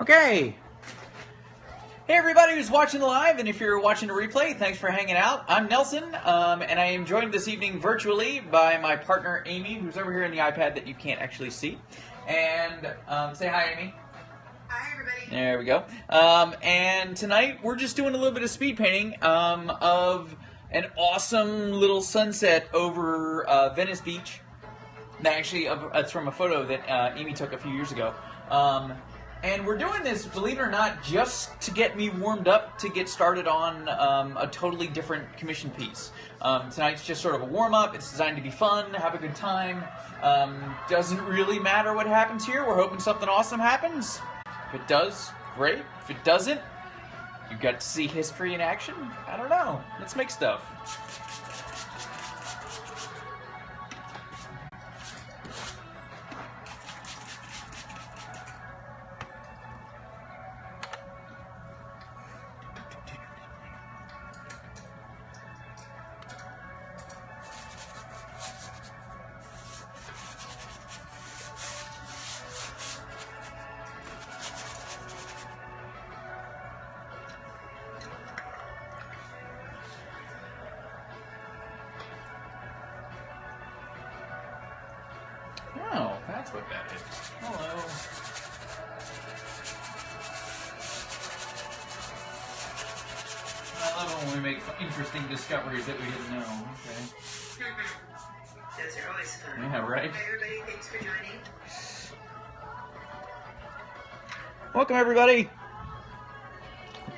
Okay. Hey everybody who's watching the live, and if you're watching the replay, thanks for hanging out. I'm Nelson, and I am joined this evening virtually by my partner Amy, who's over here in the iPad that you can't actually see. And say hi, Amy. Hi everybody. There we go. And tonight we're just doing a little bit of speed painting of an awesome little sunset over Venice Beach. Actually, it's from a photo that Amy took a few years ago. And we're doing this, believe it or not, just to get me warmed up to get started on a totally different commission piece. Tonight's just sort of a warm-up. It's designed to be fun, have a good time. Doesn't really matter what happens here. We're hoping something awesome happens. If it does, great. If it doesn't, you got to see history in action. I don't know. Let's make stuff. Oh, that's what that is. Hello. I love it when we make interesting discoveries that we didn't know. Okay. Those are always fun. Yeah, right? Hi everybody, thanks for joining. Welcome everybody.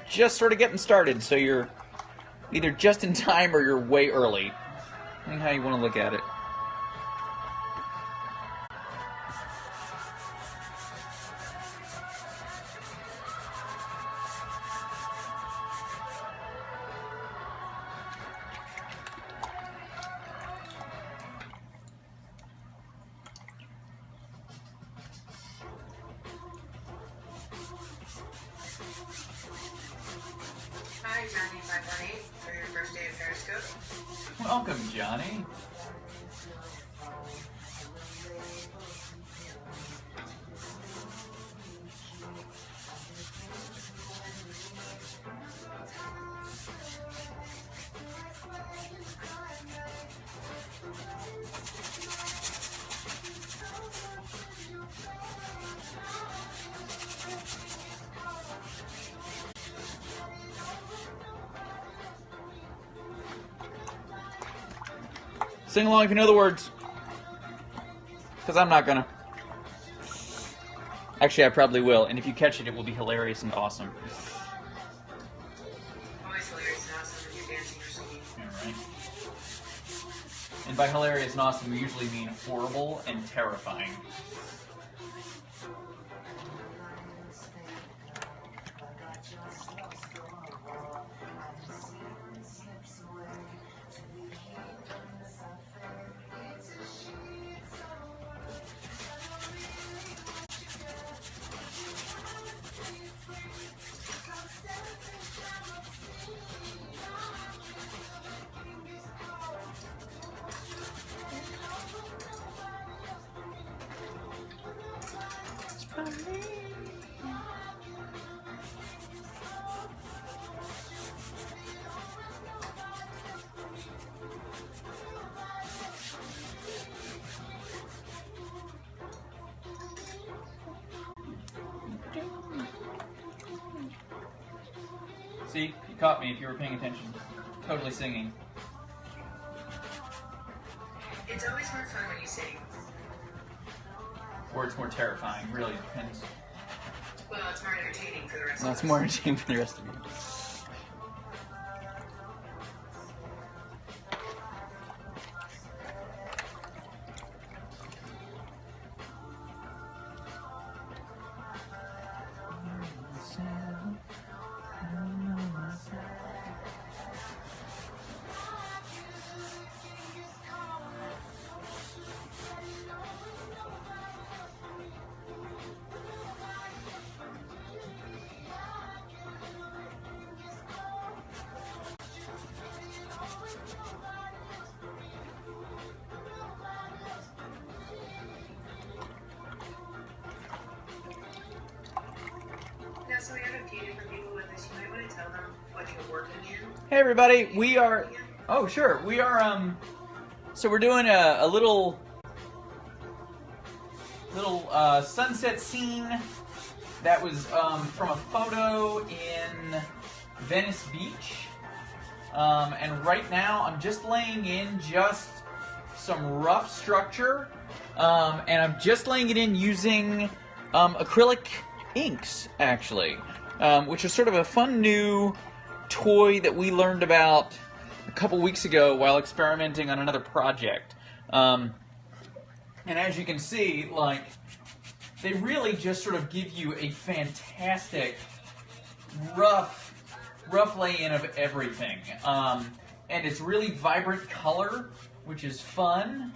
Just sort of getting started, so you're either just in time or you're way early. Depending how you want to look at it. Hi Johnny 518 for your first day of Periscope. Welcome, Johnny. Sing along if you know the words. Because I'm not gonna. Actually, I probably will. And if you catch it, it will be hilarious and awesome. Always hilarious and awesome when you're dancing or singing. Yeah, right. And by hilarious and awesome, we usually mean horrible and terrifying. See, you caught me if you were paying attention. Totally singing. It's always more fun when you sing. Or it's more terrifying. Really depends. Well, it's more entertaining for the rest of That's us. more entertaining for the rest of you. the work again? Hey everybody, we are. Oh sure, we are. So we're doing a little sunset scene that was from a photo in Venice Beach. And right now I'm just laying in just some rough structure, and I'm just laying it in using acrylic inks, actually, which is sort of a fun new toy that we learned about a couple weeks ago while experimenting on another project. And as you can see, like, they really just sort of give you a fantastic rough lay-in of everything. And it's really vibrant color, which is fun.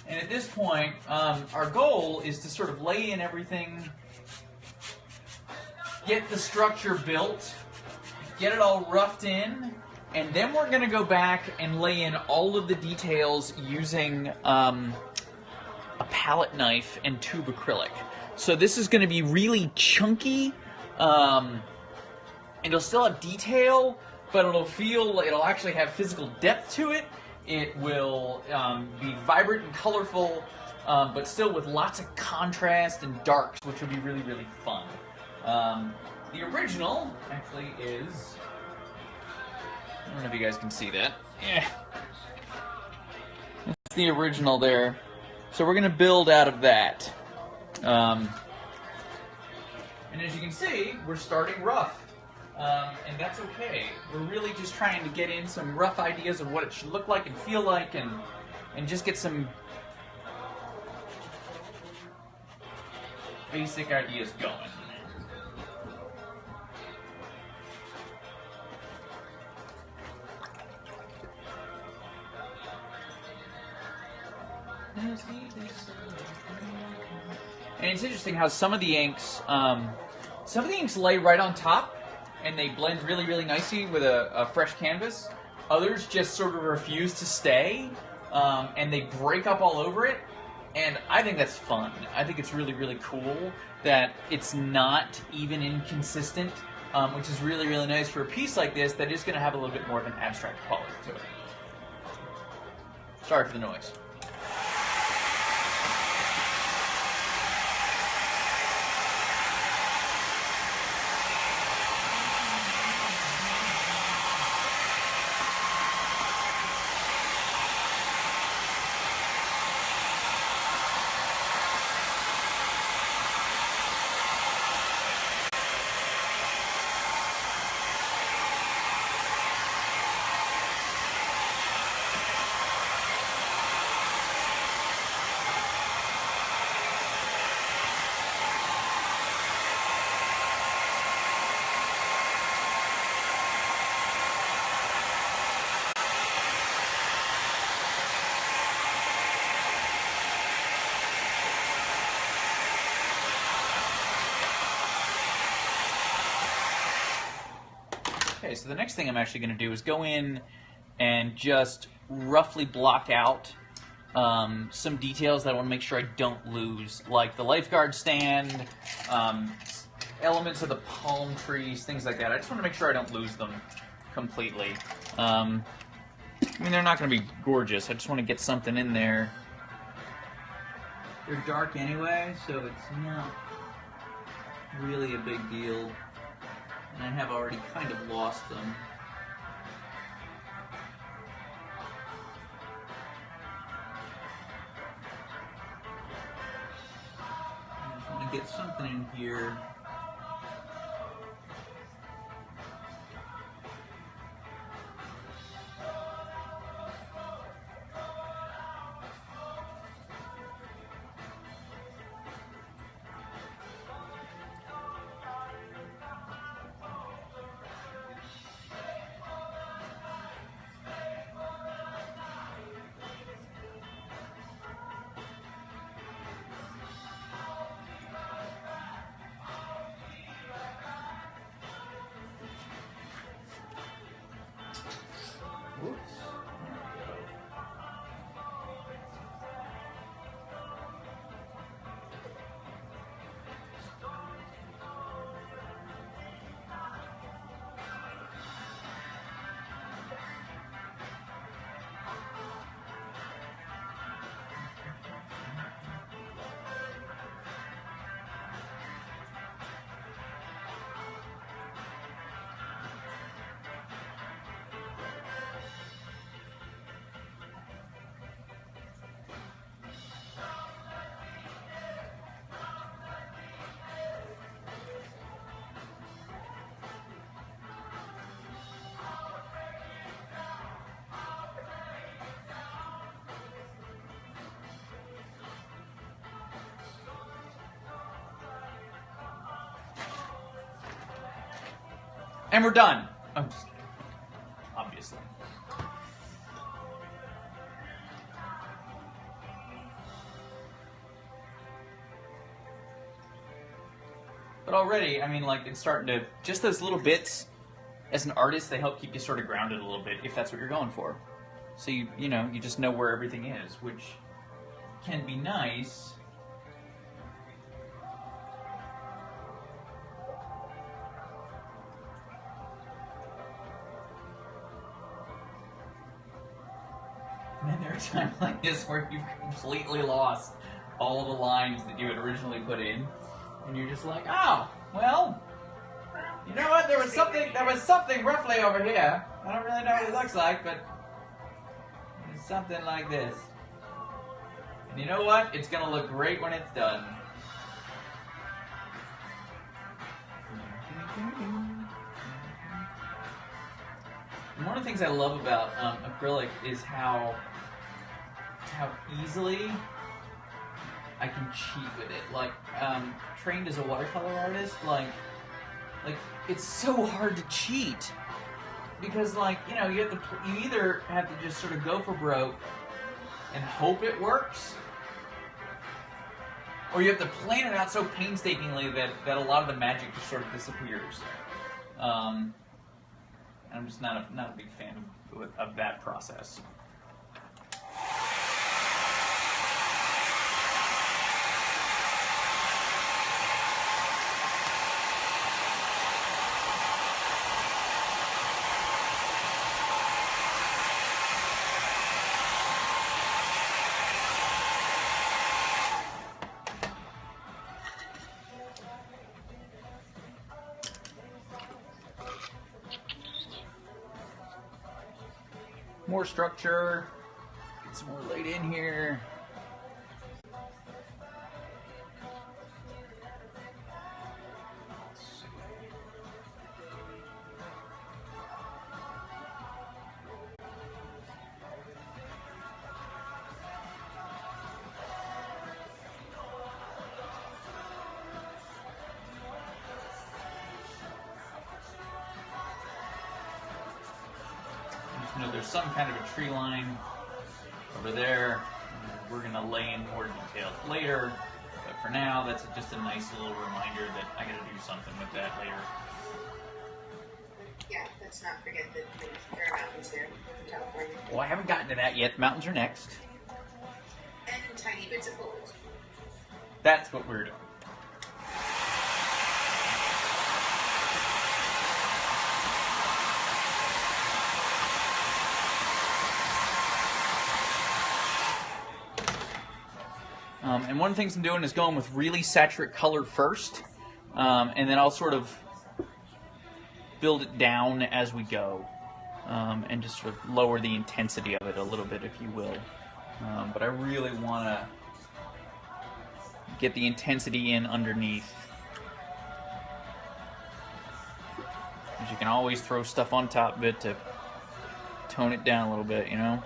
And at this point, our goal is to sort of lay in everything, get the structure built, get it all roughed in, and then we're going to go back and lay in all of the details using a palette knife and tube acrylic. So this is going to be really chunky, and it'll still have detail, but it'll actually have physical depth to it. It will be vibrant and colorful, but still with lots of contrast and darks, which will be really, really fun. The original actually is, I don't know if you guys can see that. Yeah. That's the original there. So we're going to build out of that. And as you can see, we're starting rough. And that's okay. We're really just trying to get in some rough ideas of what it should look like and feel like, and just get some basic ideas going. And it's interesting how some of the inks lay right on top, and they blend really, really nicely with a fresh canvas. Others just sort of refuse to stay, and they break up all over it. And I think that's fun. I think it's really, really cool that it's not even inconsistent, which is really, really nice for a piece like this that is going to have a little bit more of an abstract quality to it. Sorry for the noise. Okay, so the next thing I'm actually going to do is go in and just roughly block out some details that I want to make sure I don't lose, like the lifeguard stand, elements of the palm trees, things like that. I just want to make sure I don't lose them completely. I mean, they're not going to be gorgeous. I just want to get something in there. They're dark anyway, so it's not really a big deal. And I have already kind of lost them. I just want to get something in here. And we're done. I'm just kidding. Obviously. But already, I mean, like, it's starting to, just those little bits, as an artist, they help keep you sort of grounded a little bit, if that's what you're going for. So you know, you just know where everything is, which can be nice. And then there are times like this where you've completely lost all the lines that you had originally put in, and you're just like, oh, well, you know what? There was something roughly over here. I don't really know what it looks like, but it's something like this. And you know what? It's gonna look great when it's done. And one of the things I love about acrylic is how easily I can cheat with it. Like, trained as a watercolor artist, like it's so hard to cheat because, like, you know, you either have to just sort of go for broke and hope it works, or you have to plan it out so painstakingly that a lot of the magic just sort of disappears. I'm just not a big fan of that process. More structure, get some more light in here. You know, there's some kind of a tree line over there. We're going to lay in more details later, but for now, that's just a nice little reminder that I got to do something with that later. Yeah, let's not forget that there are mountains there in California. Well, I haven't gotten to that yet. Mountains are next. And tiny bits of gold. That's what we're doing. And one of the things I'm doing is going with really saturated color first, and then I'll sort of build it down as we go, and just sort of lower the intensity of it a little bit, if you will. But I really want to get the intensity in underneath. Because you can always throw stuff on top of it to tone it down a little bit, you know?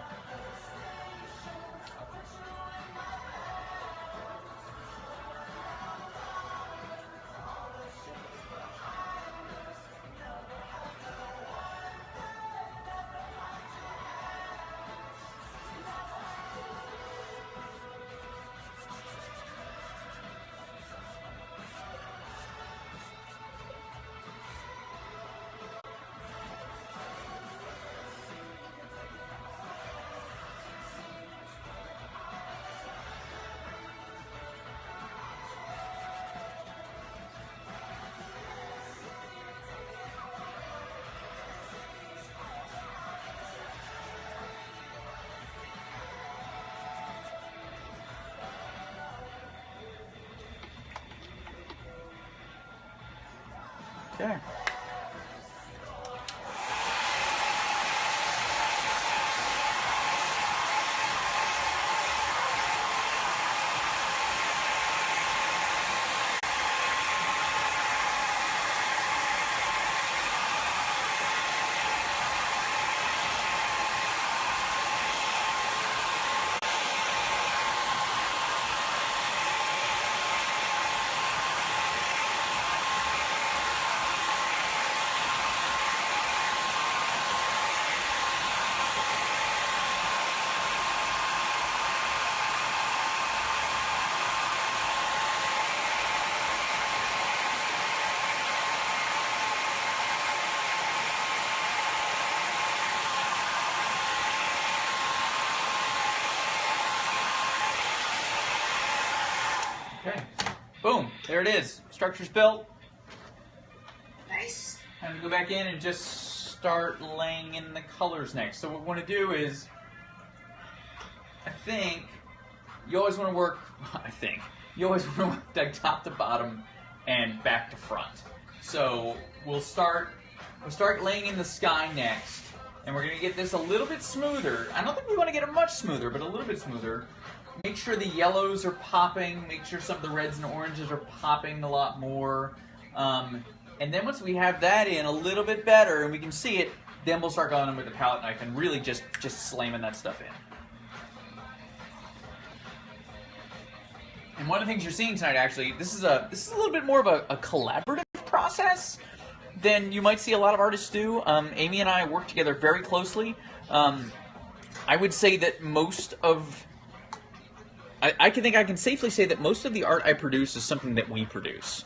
Okay. There it is. Structure's built. Nice. Time to go back in and just start laying in the colors next. So what we want to do is, I think, you always want to work, you always want to work like top to bottom and back to front. So we'll start laying in the sky next, and we're going to get this a little bit smoother. I don't think we want to get it much smoother, but a little bit smoother. Make sure the yellows are popping, make sure some of the reds and oranges are popping a lot more. And then once we have that in a little bit better and we can see it, then we'll start going in with the palette knife and really just slamming that stuff in. And one of the things you're seeing tonight, actually, this is a little bit more of a collaborative process than you might see a lot of artists do. Amy and I work together very closely. I would say that most of, I can safely say that most of the art I produce is something that we produce.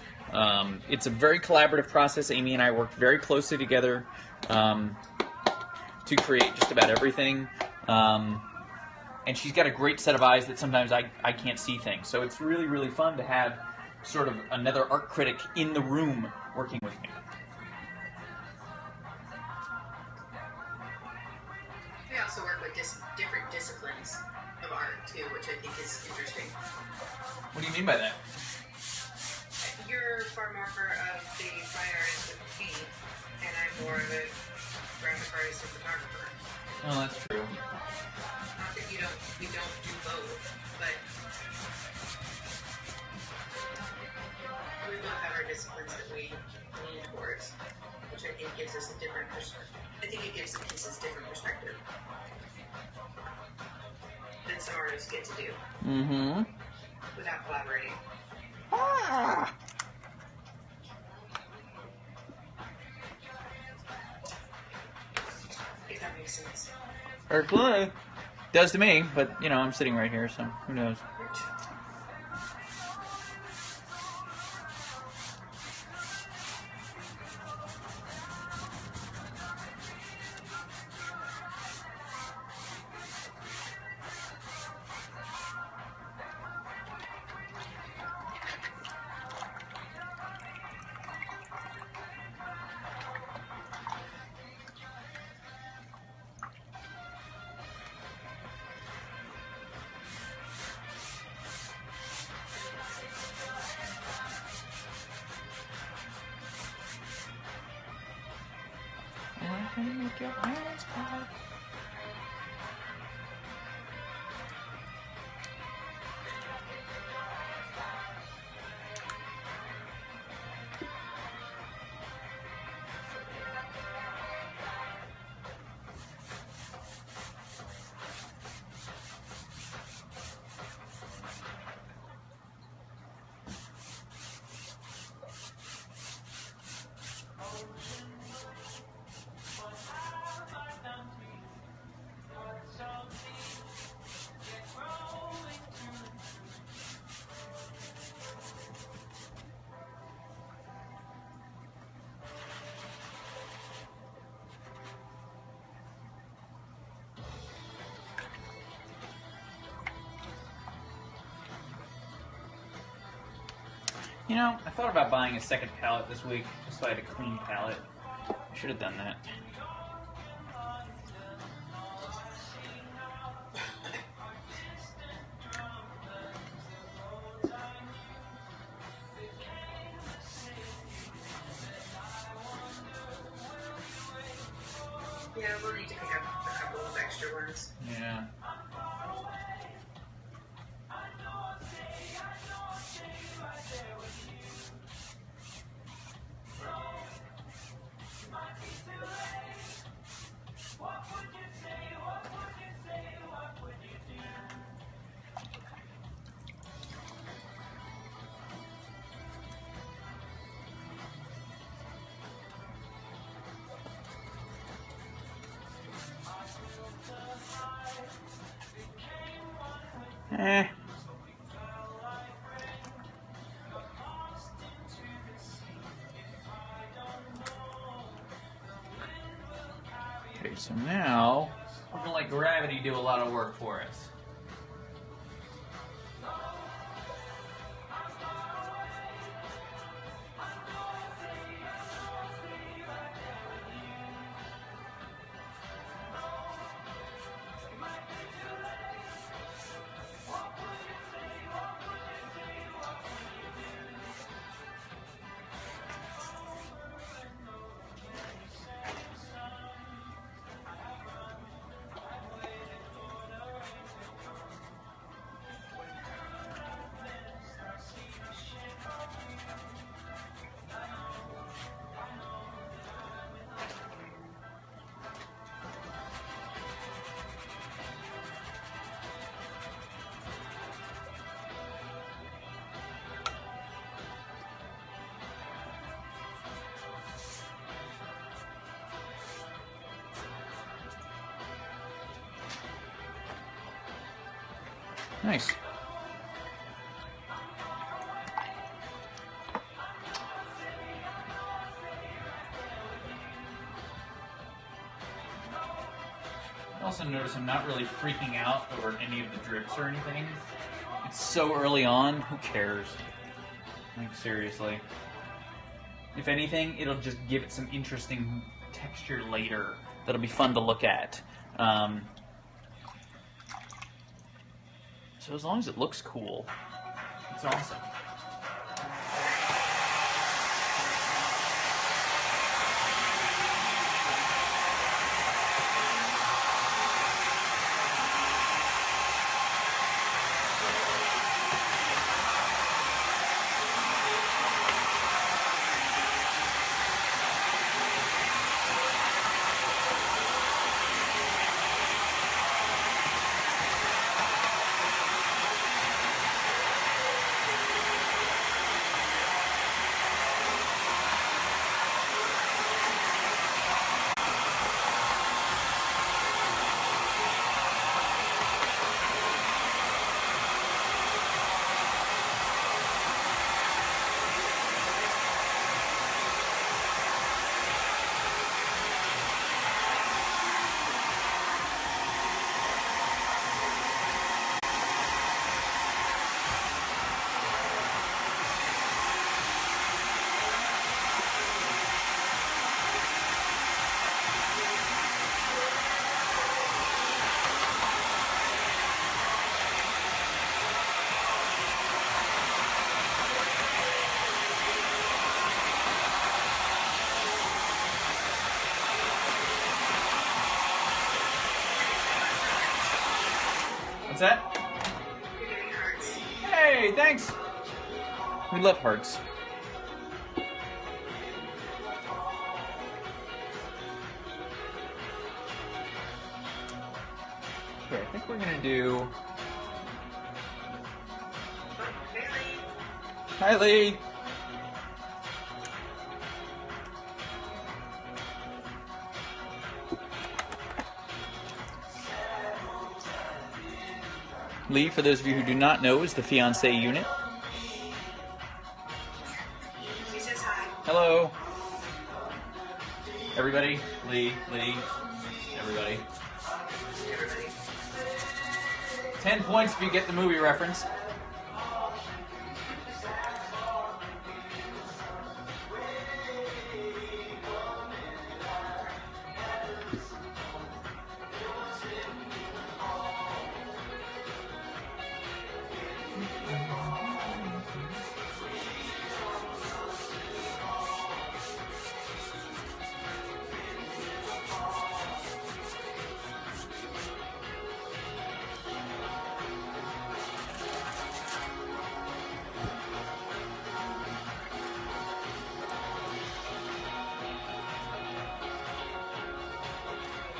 It's a very collaborative process. Amy and I work very closely together to create just about everything. And she's got a great set of eyes that sometimes I can't see things. So it's really, really fun to have sort of another art critic in the room working with me. We also work with different disciplines of art too, which I think is interesting. What do you mean by that? You're far more of the fine artist with paint, and I'm more of a graphic artist and photographer. Oh, that's true. Not that we don't do both, but we both have our disciplines that we lean towards, which I think gives us a different perspective. I think it gives the pieces different perspective than some artists get to do. Mm-hmm. Without collaborating. Ah. If that makes sense. Absolutely. Does to me, but you know, I'm sitting right here, so who knows? Make your hands clap. You know, I thought about buying a second palette this week, just so I had a clean palette. I should have done that. Yeah, we'll need to pick up a couple of extra ones. Yeah. Eh. Okay, so now we're gonna let gravity do a lot of work for us. Nice. I also notice I'm not really freaking out over any of the drips or anything. It's so early on, who cares? Like, seriously. If anything, it'll just give it some interesting texture later that'll be fun to look at. So as long as it looks cool, it's awesome. What's that? You're doing hearts. Hey, thanks! We love hearts. Okay, I think we're gonna do... Oh, really? Hi, Lee! Lee, for those of you who do not know, is the fiancé unit. She says hi. Hello! Everybody, Lee, everybody. Everybody. 10 points if you get the movie reference.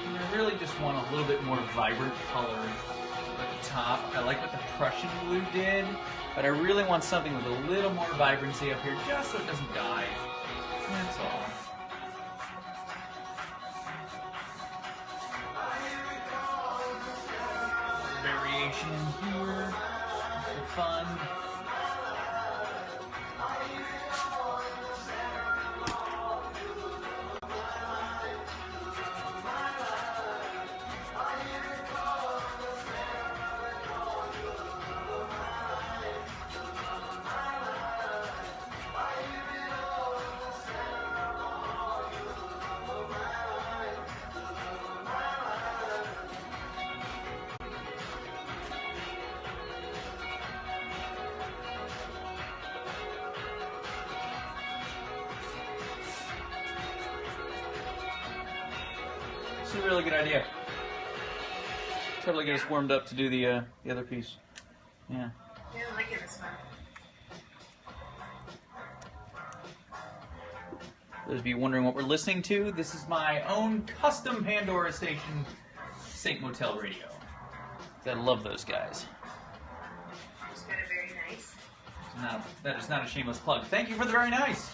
I really just want a little bit more vibrant color at the top. I like what the Prussian blue did, but I really want something with a little more vibrancy up here, just so it doesn't die. That's all. Variation in here for fun. It's a really good idea. Totally get us warmed up to do the other piece. Yeah. Yeah, I like it this one. Those of you wondering what we're listening to, this is my own custom Pandora station, Saint Motel Radio. I love those guys. Just got it very nice. No, that is not a shameless plug. Thank you for the very nice.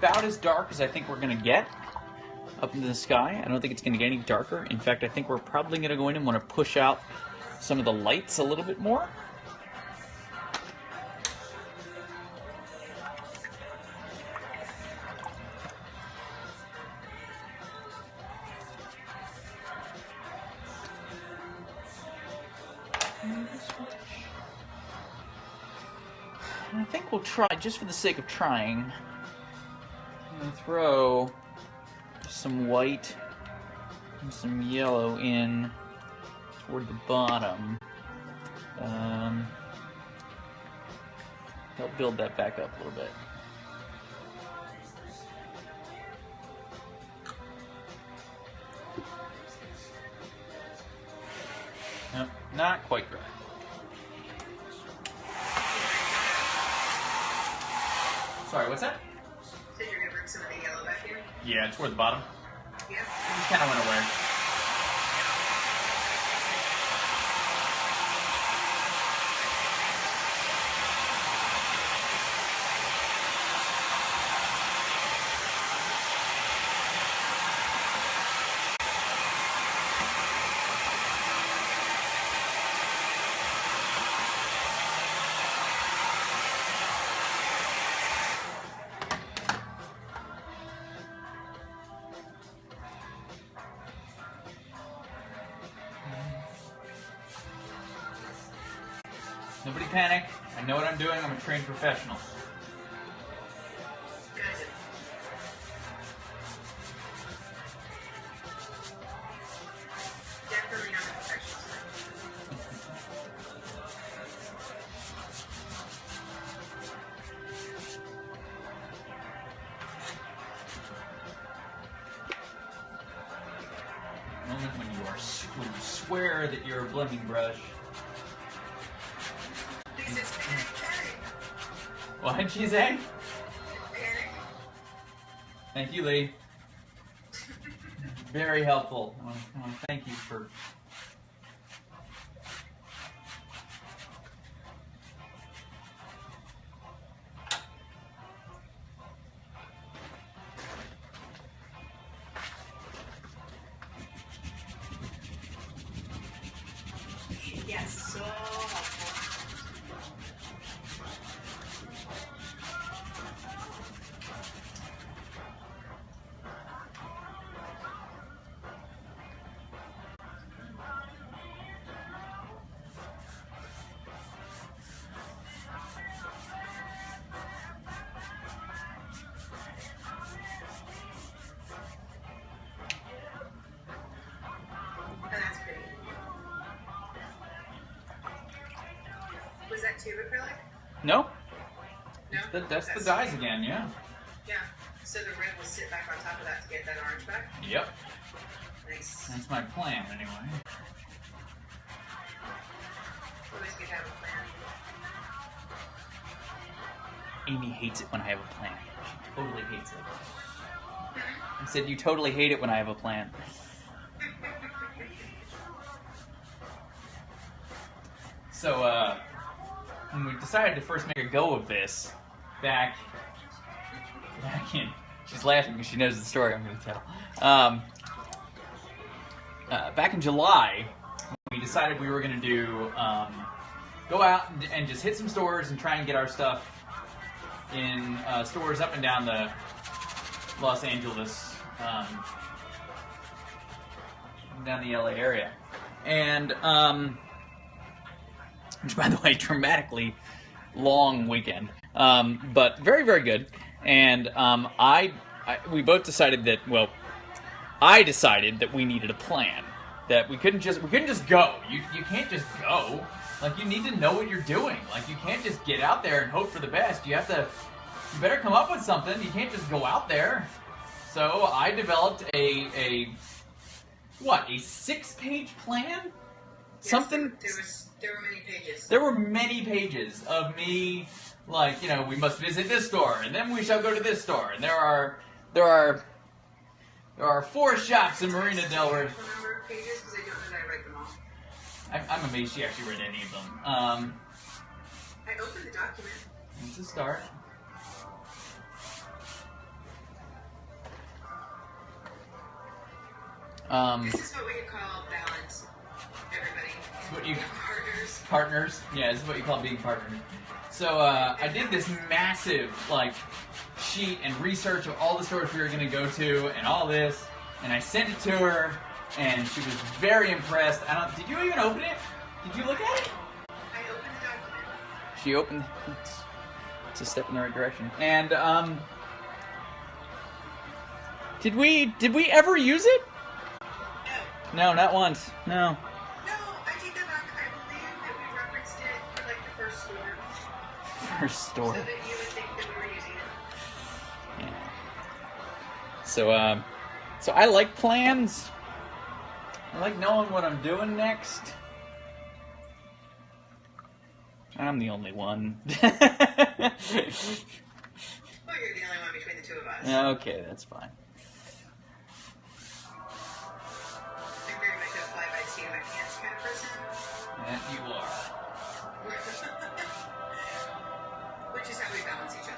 about as dark as I think we're going to get up into the sky. I don't think it's going to get any darker. In fact, I think we're probably going to go in and want to push out some of the lights a little bit more. And I think we'll try, just for the sake of trying, I'm going to throw some white and some yellow in toward the bottom. Help build that back up a little bit. Nope, not quite dry. Sorry, what's that? So you're going to bring some of the yellow back here? Yeah, toward the bottom. Yeah. It just kind of went away. Nobody panic. I know what I'm doing. I'm a trained professional. Got it. Definitely not a professional. Moment when you swear that you're a blending brush. This is panic. What did she say? Panic. Thank you, Lee. Very helpful. I want to thank you for. Yes, so helpful. Oh, that's pretty. Was that tube acrylic? No, No? that's the dyes again. Yeah. Yeah. So the red will sit back on top of that to get that orange back? Yep. Nice. That's my plan, anyway. Always good to have a plan. Amy hates it when I have a plan. She totally hates it. I said, you totally hate it when I have a plan. So, when we decided to first make a go of this, back in, she's laughing because she knows the story I'm going to tell. Back in July, we decided we were going to do, go out and just hit some stores and try and get our stuff in stores up and down the Los Angeles, down the LA area. And, which, by the way, dramatically long weekend, but very, very good. And we both decided that, well, I decided that we needed a plan. That we couldn't just go. You can't just go. Like, you need to know what you're doing. Like, you can't just get out there and hope for the best. You better come up with something. You can't just go out there. So I developed a 6-page plan? Yes, Something. There were many pages. There were many pages of me, like, we must visit this store, and then we shall go to this store, and there are 4 shops in Marina Del Rey. Remember pages because I don't know that I read them all. I'm amazed she actually read any of them. I opened the document. It's a start. This is what we call balance, everybody. What you Partners. partners? Yeah, this is what you call being partners. So I did this massive like sheet and research of all the stores we were going to go to and all this, and I sent it to her, and she was very impressed. Did you even open it? Did you look at it? I opened the document. She opened. It's a step in the right direction. And did we ever use it? No. No, not once. No. No, I take that back. I believe that we referenced it for like the first store. First store. So that you would think that we were using it. Yeah. So I like plans. I like knowing what I'm doing next. I'm the only one. Well, you're the only one between the two of us. Okay, that's fine. I'm very much a fly by the seat of my pants kind of person. That you are. Which is how we balance each other.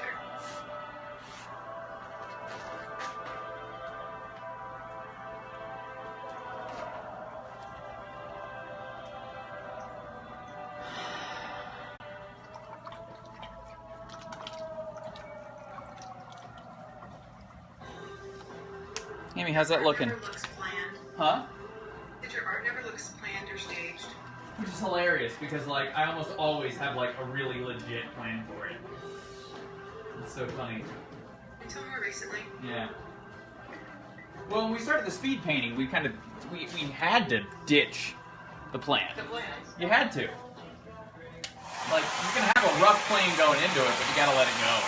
Amy, how's that looking? Never looks planned. Huh? That your art never looks planned or staged. Which is hilarious because like I almost always have like a really legit plan for it. It's so funny. Until more recently. Yeah. Well, when we started the speed painting, we had to ditch the plan. The plans. You had to. Like you can have a rough plan going into it, but you gotta let it go.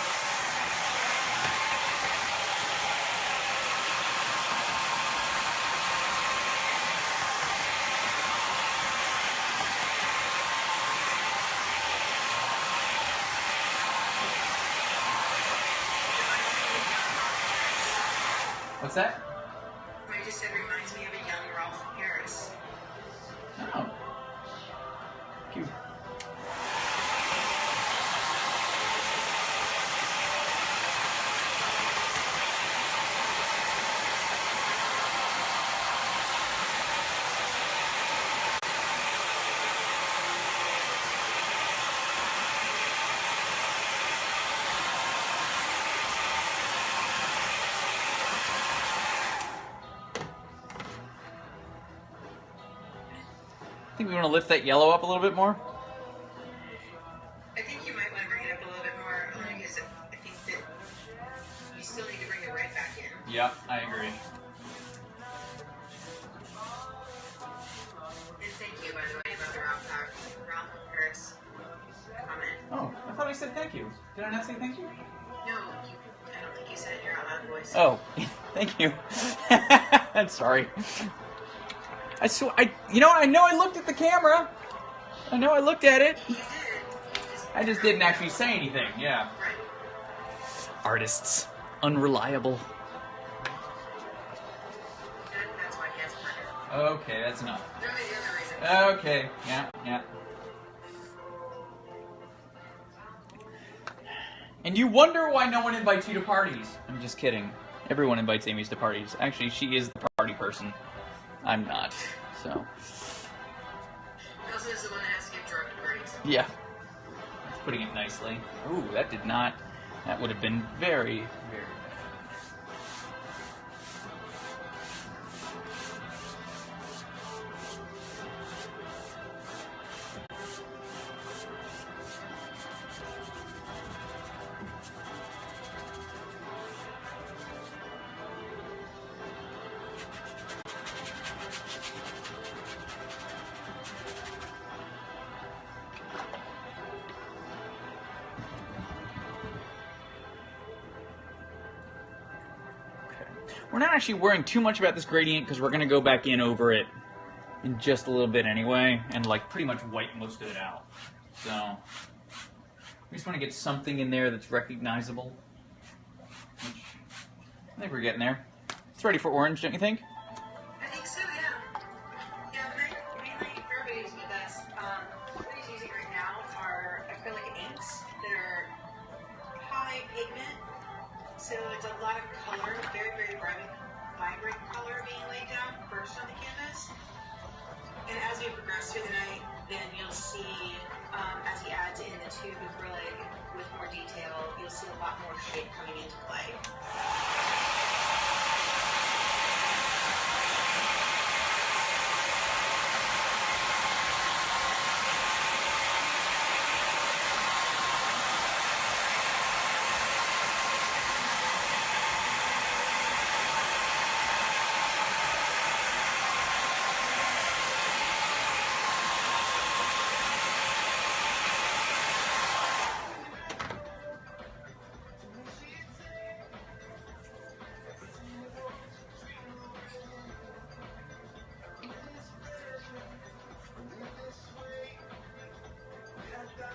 What's that? I just said reminds me of a young Rolf Harris. Oh. Cute. I think we want to lift that yellow up a little bit more. I think you might want to bring it up a little bit more, only because I think that you still need to bring the red back in. Yep, I agree. And thank you, by the way, about the Rolf Harris comment. Oh, I thought I said thank you. Did I not say thank you? No, I don't think you said it in your out loud voice. Oh, thank you. I'm sorry. You know, I know I looked at the camera. I know I looked at it. You did. I just didn't actually say anything. Yeah. Right. Artists, unreliable. That's why he has a partner. Okay, that's enough. There may be other reasons. Okay, yeah. And you wonder why no one invites you to parties. I'm just kidding. Everyone invites Amy's to parties. Actually, she is the party person. I'm not, so. Also is the one that has to get drunk at parties. Yeah. That's putting it nicely. Ooh, that would have been very, very We're not actually worrying too much about this gradient because we're going to go back in over it in just a little bit anyway and like pretty much wipe most of it out. So we just want to get something in there that's recognizable. Which I think we're getting there. It's ready for orange, don't you think? I think so, yeah. Yeah, mainly for everybody who's with us, what he's using right now are acrylic inks that are high pigment. So it's a lot of color, very, very bright, vibrant color being laid down first acrylic with more detail, you'll see a lot more shape coming into play.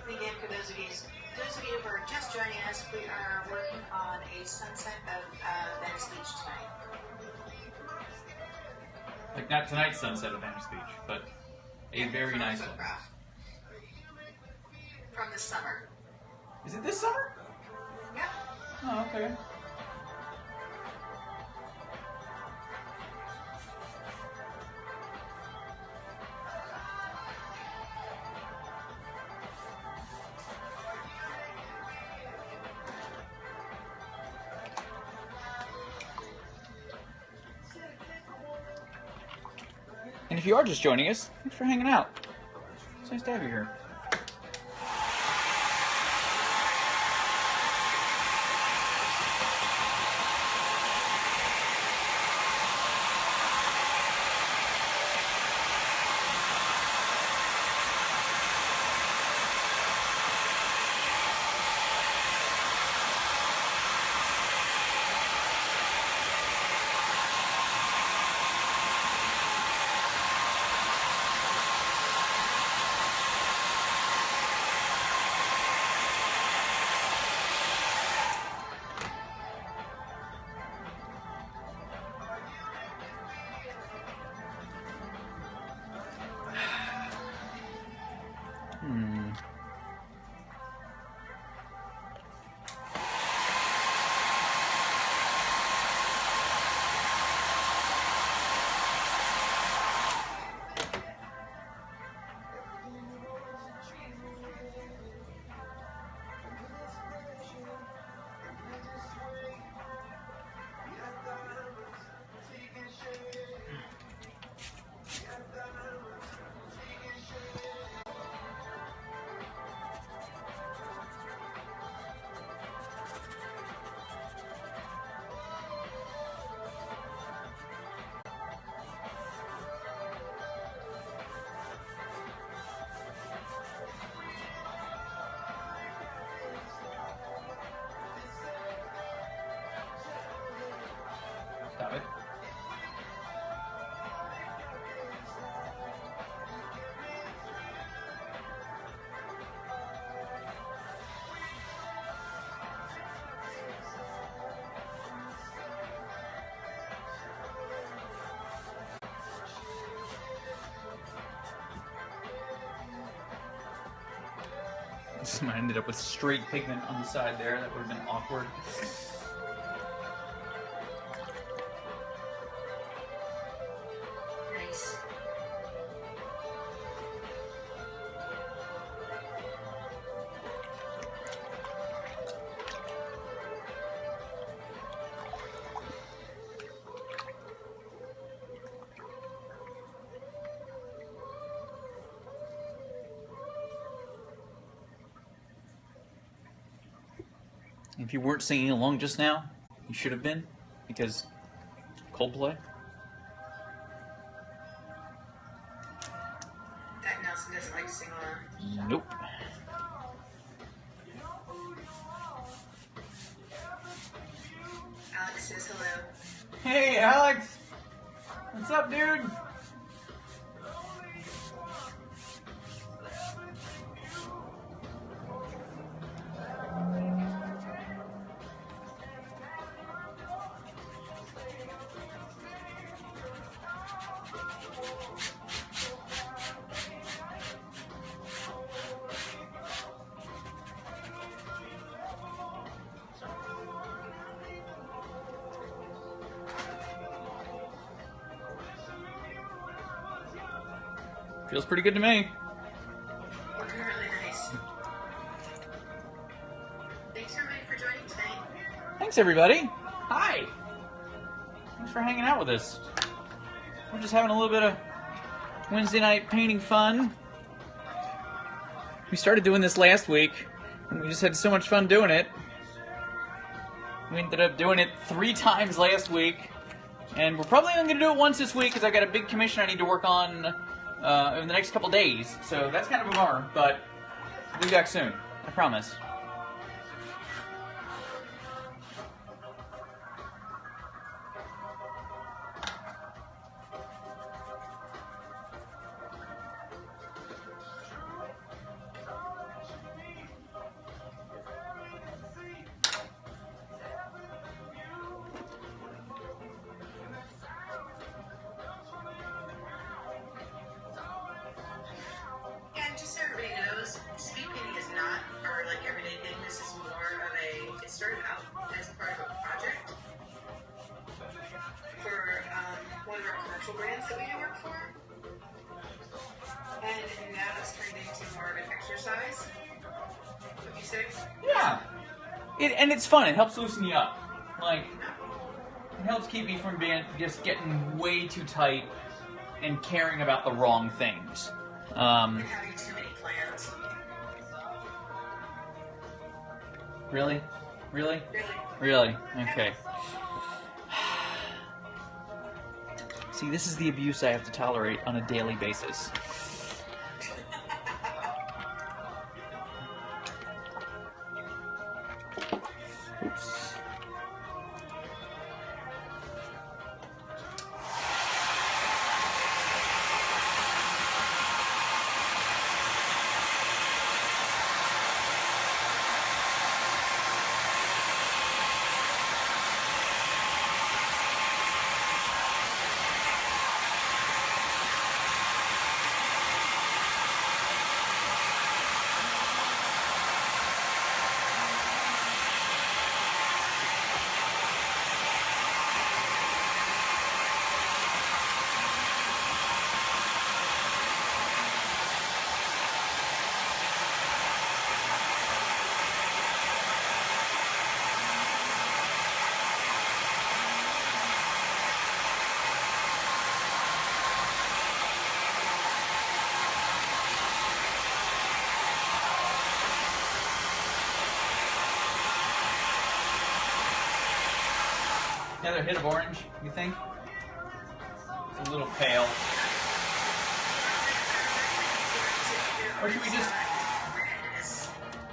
Again, for those of you who are just joining us, we are working on a sunset of Venice Beach tonight. Like not tonight's sunset of Venice Beach, but a very nice one. From the summer. Is it this summer? Yeah. Oh, okay. And if you are just joining us, thanks for hanging out. It's nice to have you here. Stop it. I ended up with straight pigment on the side there. That would have been awkward. Nice. If you weren't singing along just now, you should have been, because Coldplay. That Nelson doesn't like to sing along. Nope. Alex says hello. Hey, Alex! What's up, dude? Feels pretty good to me. Really nice. Thanks, everybody. Hi. Thanks for hanging out with us. We're just having a little bit of Wednesday night painting fun. We started doing this last week, and we just had so much fun doing it. We ended up doing it 3 times last week, and we're probably only going to do it once this week because I got a big commission I need to work on in the next couple days. So that's kind of a bummer, but we'll be back soon. I promise. And just so everybody knows, speed painting is not our like everyday thing. This is more of a. It started out as part of a project for one of our commercial brands that we do work for, and now it's turned into more of an exercise. Would you say? Yeah. And it's fun. It helps loosen you up. Like, it helps keep me from being just getting way too tight and caring about the wrong things. And having too many plans. Really? Really? Really. Really? Okay. See, this is the abuse I have to tolerate on a daily basis. Oops. Another hit of orange, you think? It's a little pale. Or should we just...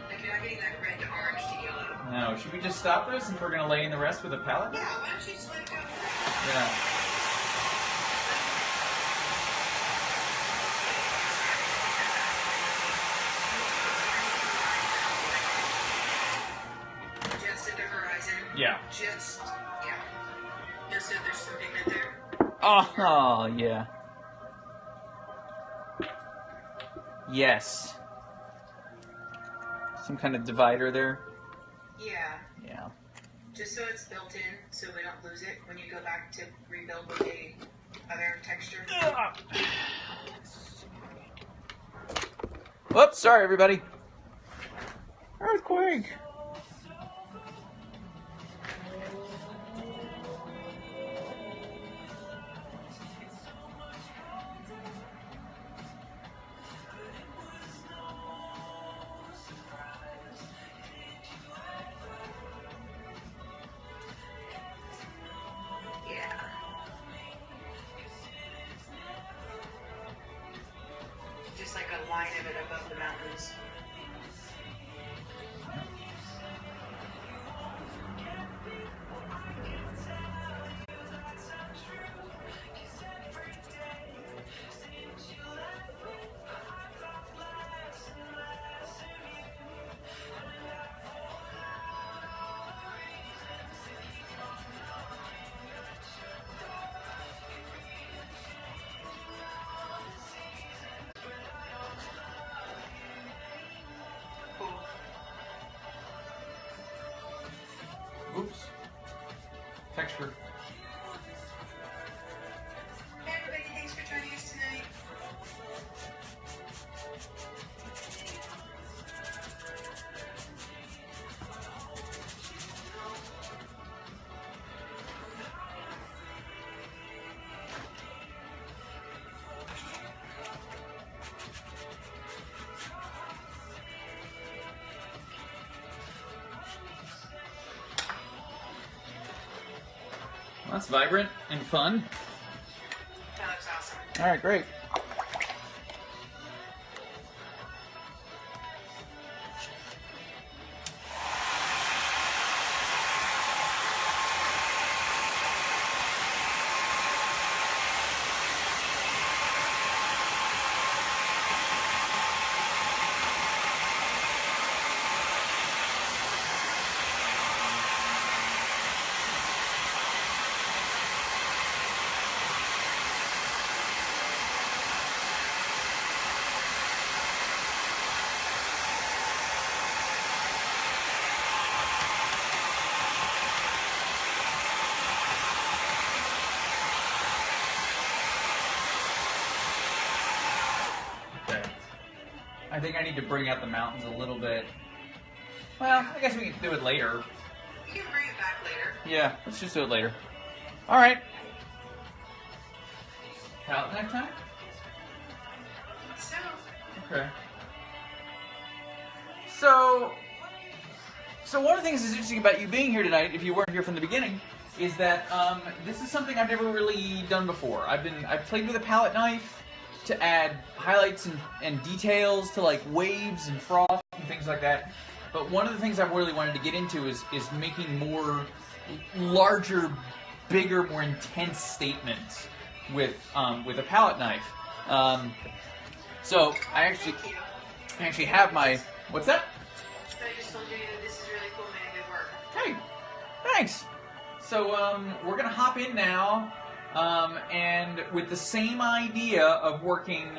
Like you're not getting that red to orange to yellow. No, should we just stop this if we're going to lay in the rest with a palette? Yeah, why don't you just let it go? Yeah. Just at the horizon. Yeah. Just, yeah. Just so there's some pigment there. Oh, yeah. Yes. Some kind of divider there. Yeah. Yeah. Just so it's built in, so we don't lose it when you go back to rebuild with a other texture. Whoops, sorry everybody. Earthquake. Yeah. Just like a line of it above the mountains. Oops. Texture. Hey everybody, thanks for joining us tonight. that's vibrant and fun. That looks awesome. All right, great. I think I need to bring out the mountains a little bit. Well, I guess we can do it later. You can bring it back later. Yeah, let's just do it later. All right. Palette knife time? So, Okay. So one of the things that's interesting about you being here tonight, if you weren't here from the beginning, is that this is something I've never really done before. I've played with a palette knife to add highlights and details to like waves and froth and things like that. But one of the things I really wanted to get into is making more larger, bigger, more intense statements with a palette knife. So I actually have my, what's that? I just told you this is really cool, man. Good work. Hey, thanks. So we're gonna hop in now, and with the same idea of working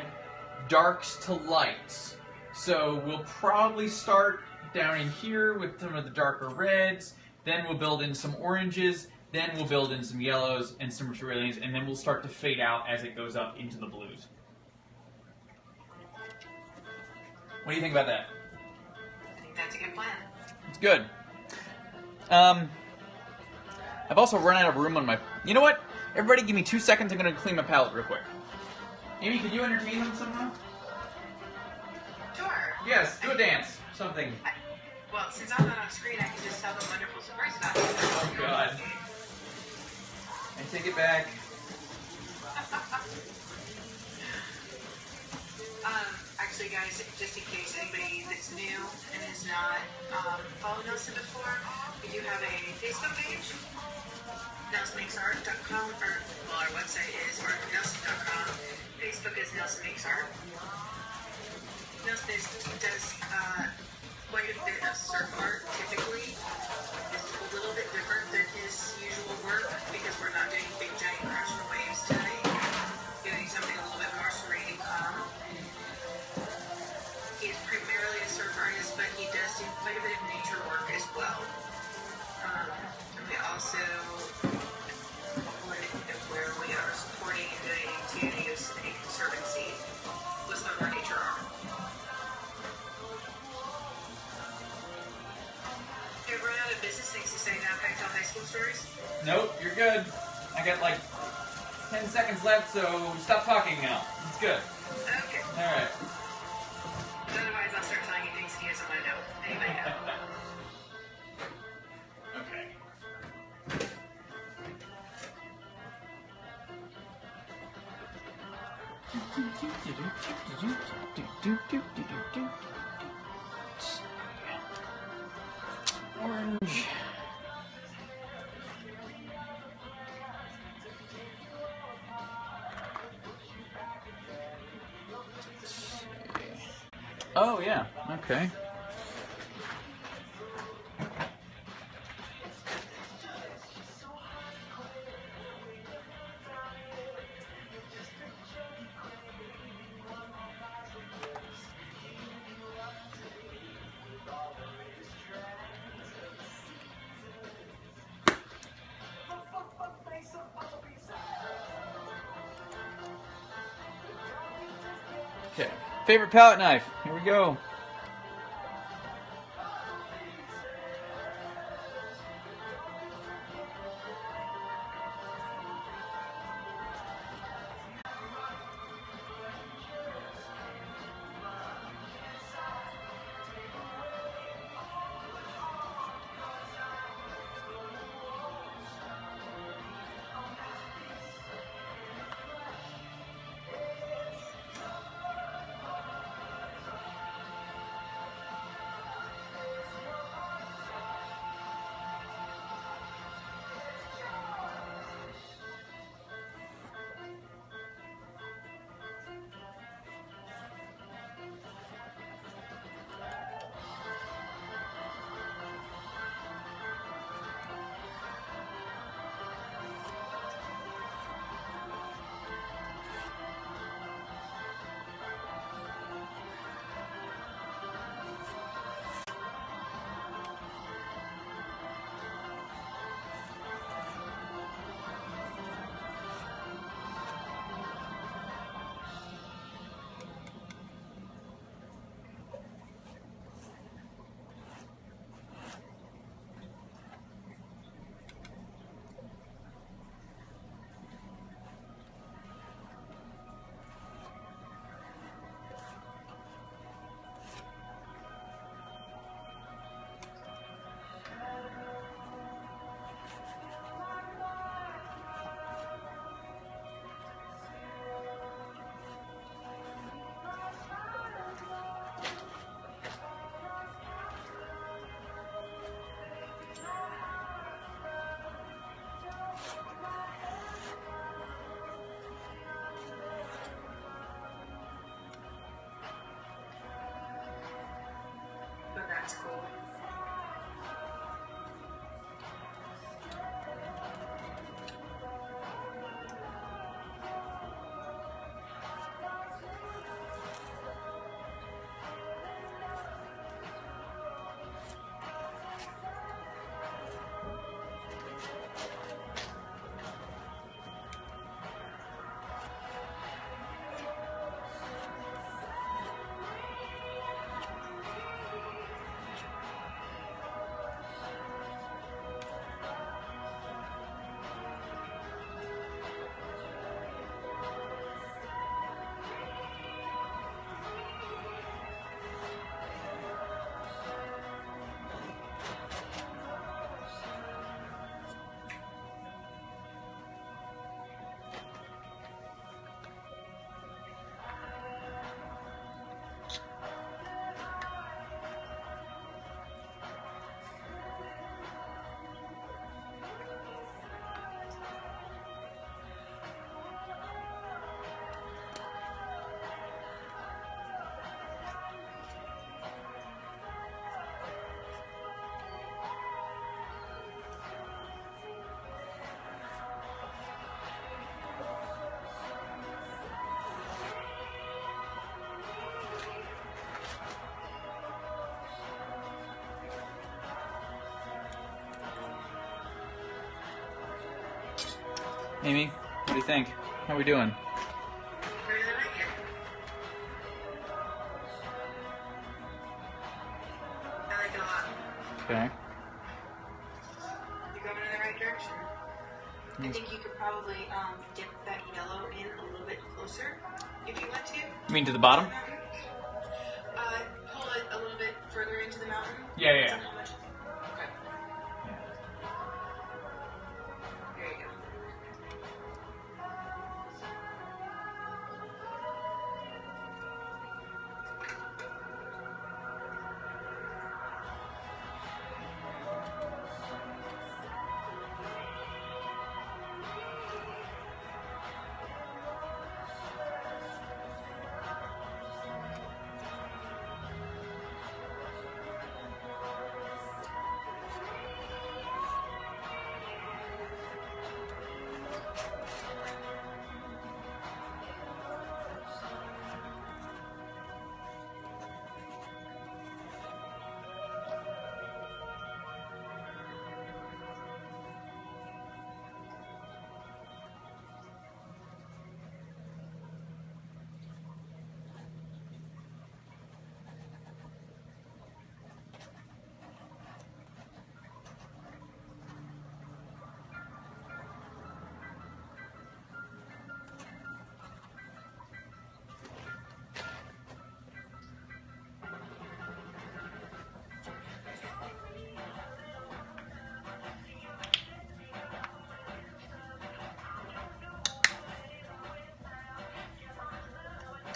darks to lights. So we'll probably start down in here with some of the darker reds, then we'll build in some oranges, then we'll build in some yellows and some ceruleans, and then we'll start to fade out as it goes up into the blues. What do you think about that? I think that's a good plan. It's good. I've also run out of room on my... You know what? Everybody give me 2 seconds. I'm going to clean my palette real quick. Amy, could you entertain them somehow? Sure. Yes, do a dance. Something. Well, since I'm not on screen, I can just tell them wonderful surprise about it. Oh, God. I take it back. Actually, guys, just in case anybody that's new and has not followed Nelson before, we do have a Facebook page, NelsonMakesArt.com, or well, our website is artofnelson.com. Facebook is Nelson Makes Art. Nelson does quite a bit of surf art. Typically, it's a little bit different than his usual work because we're not doing big giant crashing waves tonight. Doing something a little bit more serene and calm. He's primarily a surf artist, but he does do quite a bit of nature work as well. And we also, where we are supporting and donating to Native Snake Conservancy with some of our nature art. Have you run out of business things to say now? Can I tell high school stories? Nope, you're good. I got like 10 seconds left, so stop talking now. It's good. Okay. All right. Otherwise, I'll start telling you things he doesn't want to know. Anybody know? Okay. Orange. Oh, yeah. Okay. Okay. Favorite palette knife. Here we go. Amy, what do you think? How are we doing? Better than I can. I like it a lot. Okay. You're going in the right direction. I think you could probably dip that yellow in a little bit closer if you want to. You mean to the bottom? Pull it a little bit further into the mountain. Yeah. Okay. There you go.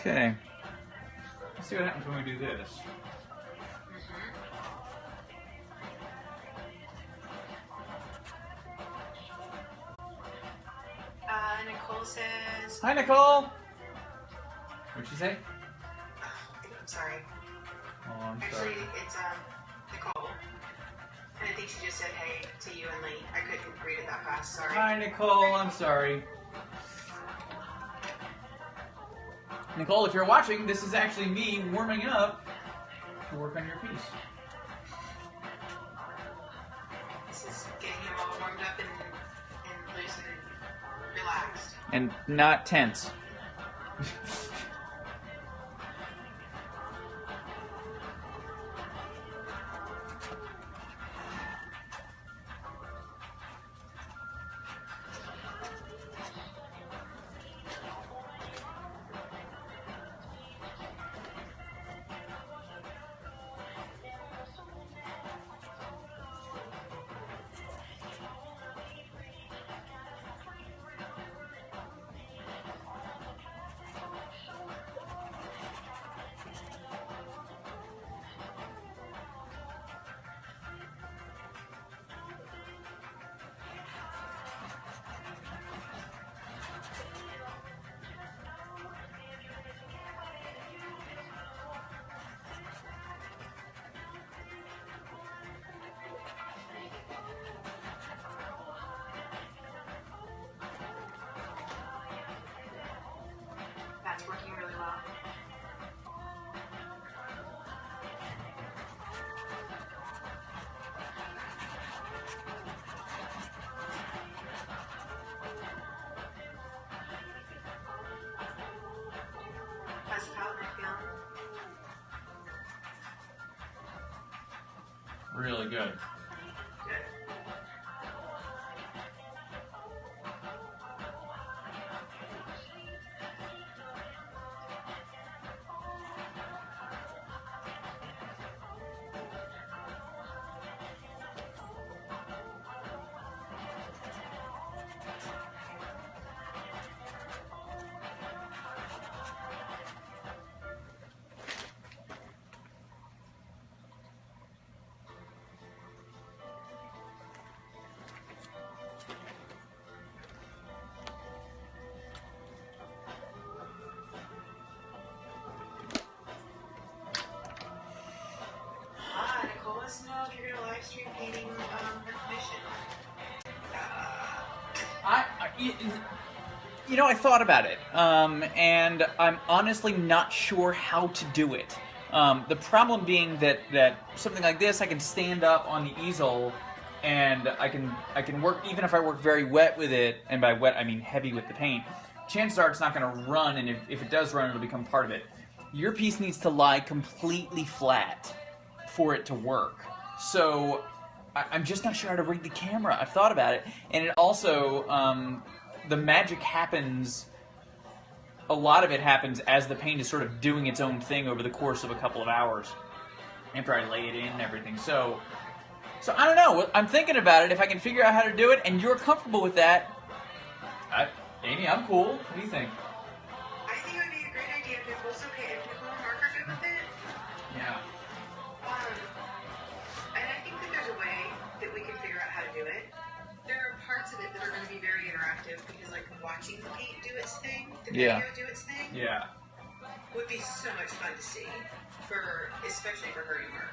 Okay. Let's see what happens when we do this. Nicole says. Hi, Nicole. What'd she say? I'm sorry. Oh, I'm Actually, sorry. it's Nicole. And I think she just said hey to you and Lee. I couldn't read it that fast. Sorry. Hi, Nicole. I'm sorry. Nicole, if you're watching, this is actually me warming up to work on your piece. This is getting you all warmed up and loose and relaxed. And not tense. That's working really well. How's the palette feeling? Really good. Good. Nicole wants to know if you're going to live stream painting her commission. I thought about it, and I'm honestly not sure how to do it. The problem being that something like this, I can stand up on the easel and I can work, even if I work very wet with it, and by wet I mean heavy with the paint, chances are it's not going to run, and if it does run, it'll become part of it. Your piece needs to lie completely flat for it to work. So I'm just not sure how to rig the camera. I've thought about it, and it also, the magic happens, a lot of it happens as the paint is sort of doing its own thing over the course of a couple of hours after I lay it in and everything. So I don't know. I'm thinking about it. If I can figure out how to do it, and you're comfortable with that, Amy, I'm cool. What do you think? I think it would be a great idea if Nicole's okay. If Nicole and Mark are good with it. Yeah. And I think that there's a way that we can figure out how to do it. There are parts of it that are going to be very interactive because, like, watching the paint do its thing, the video do its thing, would be so much fun to see, especially for her and Mark.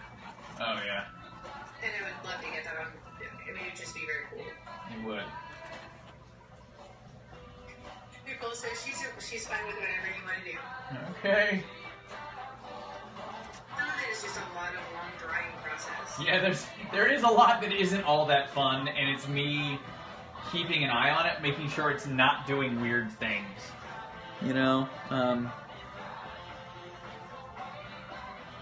Oh, yeah. And I would love to get that on. I mean, it would just be very cool. It would. Nicole says she's fine with whatever you want to do. Okay. Some of it is just a lot of long drying process. Yeah, there is a lot that isn't all that fun, and it's me keeping an eye on it, making sure it's not doing weird things. You know? But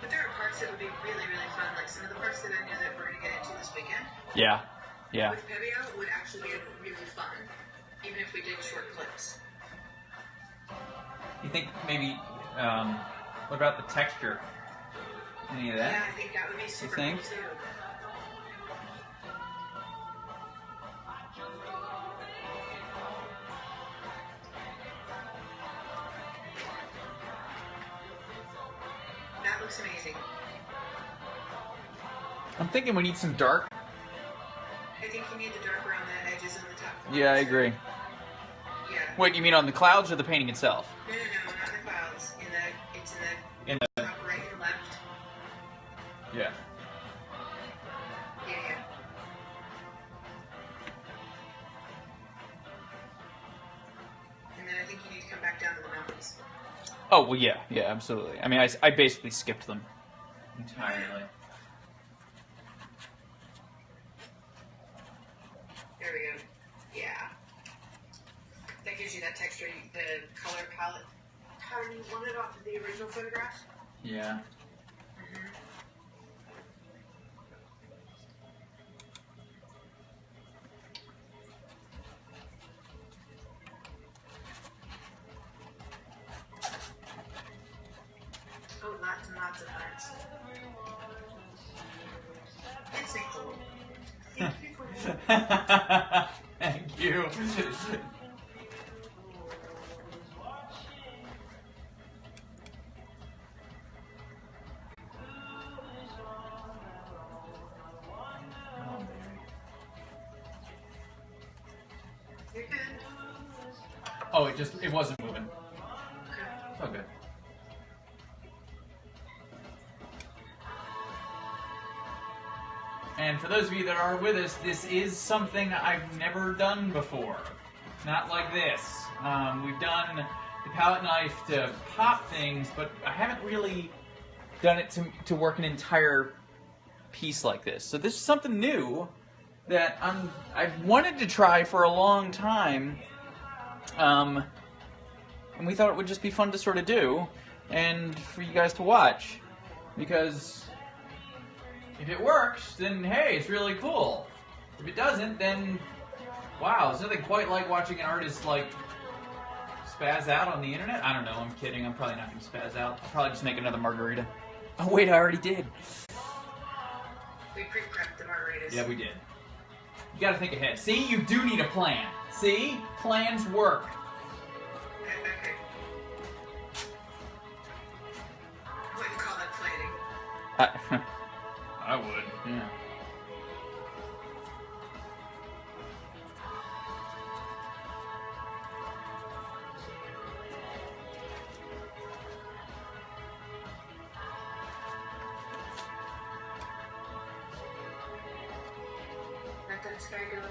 there are parts that would be really, really fun. Like some of the parts that I know that we're going to get into this weekend. Yeah. Yeah. With Pebeo would actually be really fun, even if we did short clips. You think maybe, what about the texture? Any of that? Yeah, I think that would be super cool too. That looks amazing. I'm thinking we need some dark. I think you need the dark around the edges and the top corners. Yeah, I agree. Yeah. Wait, you mean on the clouds or the painting itself? No, not the clouds. It's in the top right and left. Yeah. Yeah. And then I think you need to come back down to the mountains. Oh, well, yeah, absolutely. I mean, I basically skipped them entirely. There we go. Yeah. That gives you that texture, the color palette. How you want it off of the original photograph? Yeah. Oh, lots and lots of hearts. It's Nicole. Thank you for Thank you. You're good. Oh, it wasn't moving. Okay. Oh, good. And for those of you that are with us, this is something I've never done before. Not like this. We've done the palette knife to pop things, but I haven't really done it to work an entire piece like this. So this is something new that I've wanted to try for a long time. And we thought it would just be fun to sort of do, and for you guys to watch. Because if it works, then hey, it's really cool. If it doesn't, then wow, there's nothing quite like watching an artist like spaz out on the internet. I don't know, I'm kidding. I'm probably not going to spaz out. I'll probably just make another margarita. Oh wait, I already did. We pre-prepped the margaritas. Yeah, we did. You got to think ahead. See, you do need a plan. See, plans work. Okay. I wouldn't call that planning. I would. Yeah. Let that sky go.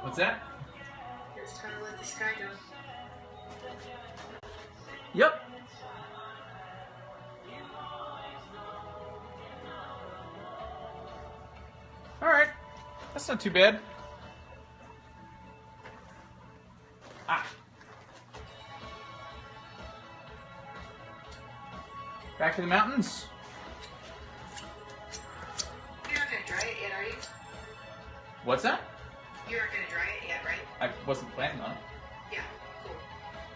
What's that? Just kind of let the sky go. Yep. That's not too bad. Ah. Back to the mountains. You're not gonna dry it yet, are you? What's that? You aren't gonna dry it yet, right? I wasn't planning on it. Yeah, cool.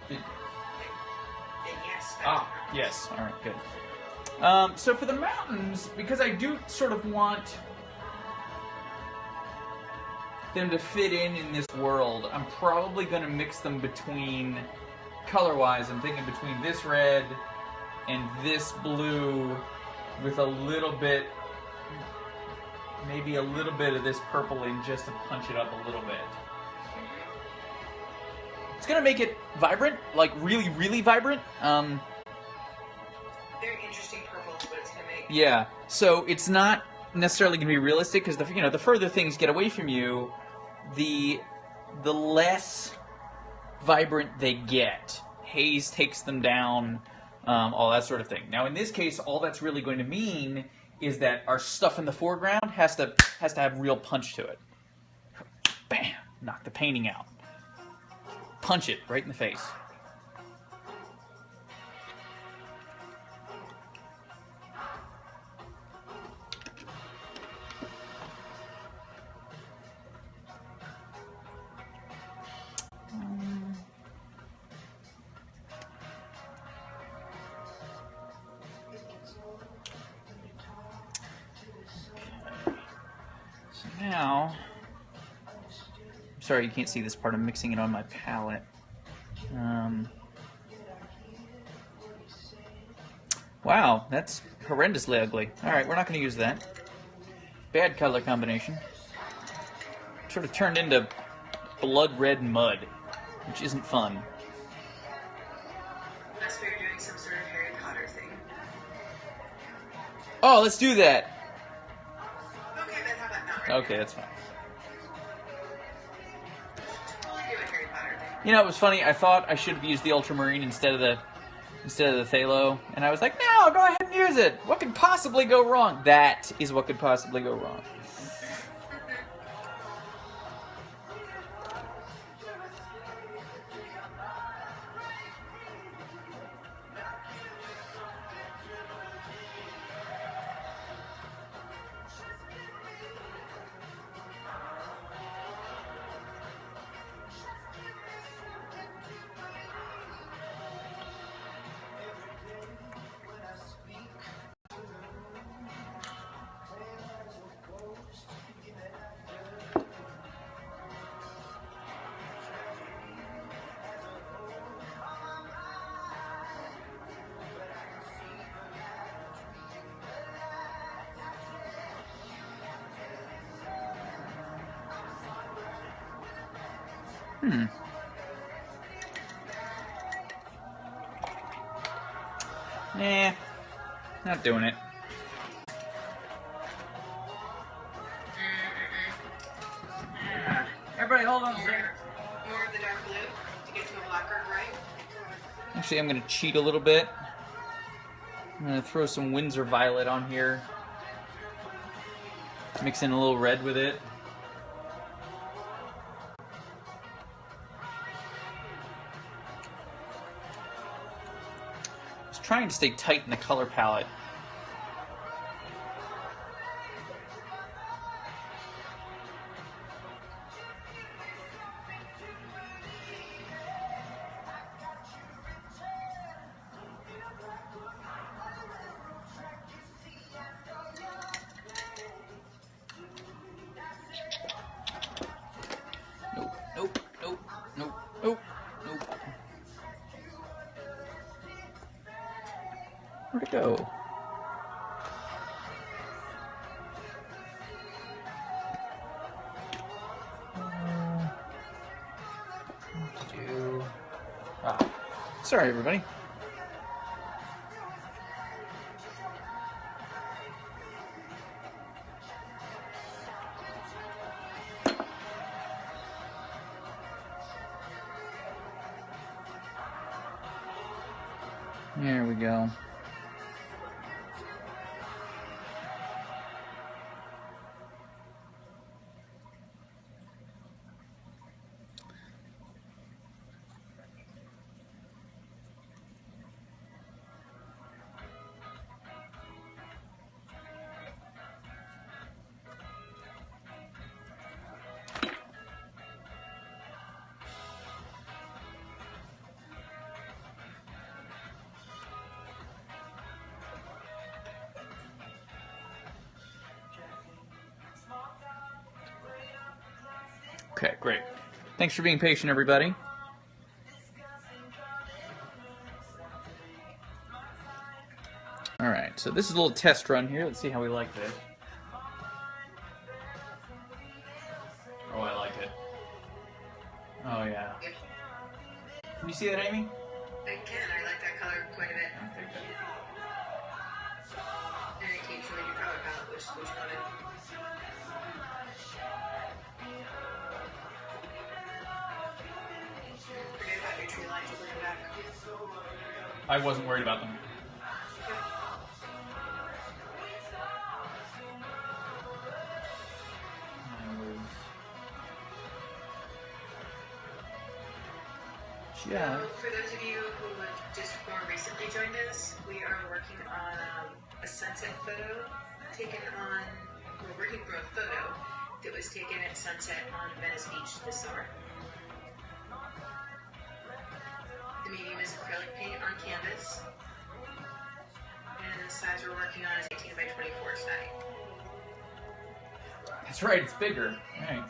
Did... Then yes. Yes. All right, good. So for the mountains, because I do sort of want them to fit in this world, I'm probably going to mix them between, color-wise, I'm thinking between this red and this blue with a little bit, maybe a little bit of this purple in just to punch it up a little bit. It's going to make it vibrant, like really, really vibrant. Very interesting purple is what it's gonna make. Yeah, so it's not necessarily going to be realistic because the further things get away from you, the less vibrant they get. Haze takes them down, all that sort of thing. Now, in this case, all that's really going to mean is that our stuff in the foreground has to have real punch to it. Bam! Knock the painting out. Punch it right in the face. Now, sorry you can't see this part, I'm mixing it on my palette. Wow, that's horrendously ugly. Alright, we're not going to use that. Bad color combination. Sort of turned into blood red mud, which isn't fun. Unless we were doing some sort of Harry Potter thing. Oh, let's do that! Okay, then how about not? Okay, that's fine. Totally do a Harry Potter thing. You know, it was funny, I thought I should have used the ultramarine instead of the phthalo, and I was like, no, go ahead and use it! What could possibly go wrong? That is what could possibly go wrong. Nah, not doing it. Everybody hold on a second. More of the dark blue to get to a blacker gray. Actually, I'm going to cheat a little bit. I'm going to throw some Windsor Violet on here. Mix in a little red with it. Just trying to stay tight in the color palette. Nope, nope, nope, nope, nope. Where'd it go? Sorry, everybody. There we go. Okay, great. Thanks for being patient, everybody. All right, so this is a little test run here. Let's see how we like this. Oh, I like it. Oh, yeah. Can you see that, Amy? I can. I like that color quite a bit. And it keeps showing your color palette, which one it. Forget about your tree lines. You'll bring them back. I wasn't worried about them. Yeah. So for those of you who have just more recently joined us, we are working on a sunset photo we're working for a photo that was taken at sunset on Venice Beach this summer. The medium is acrylic paint on canvas, and the size we're working on is 18 by 24 size. That's right, it's bigger. Right.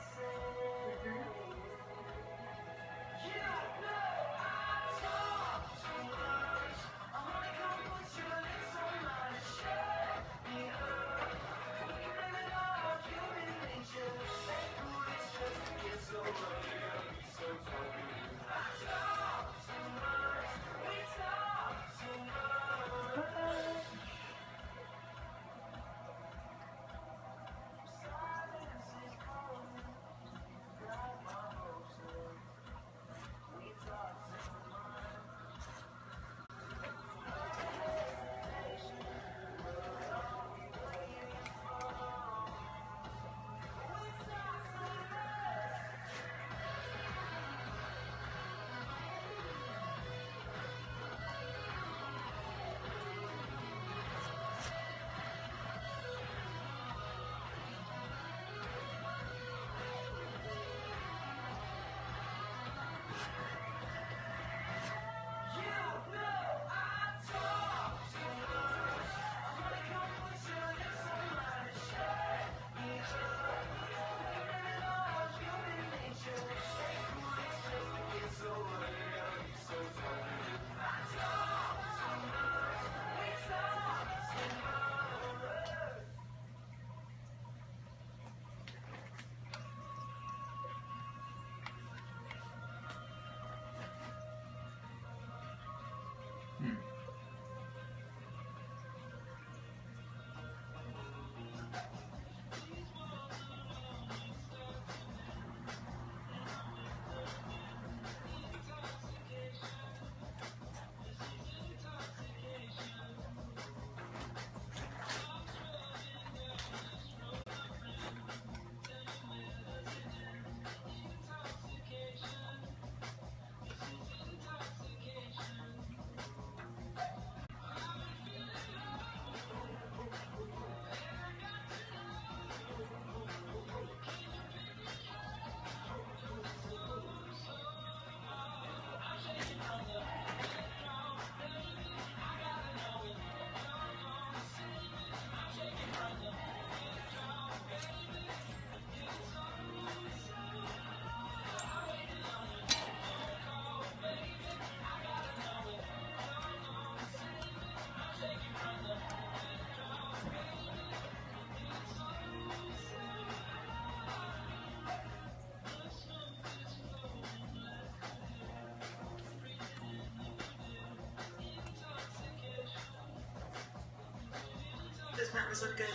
Those mountains look good.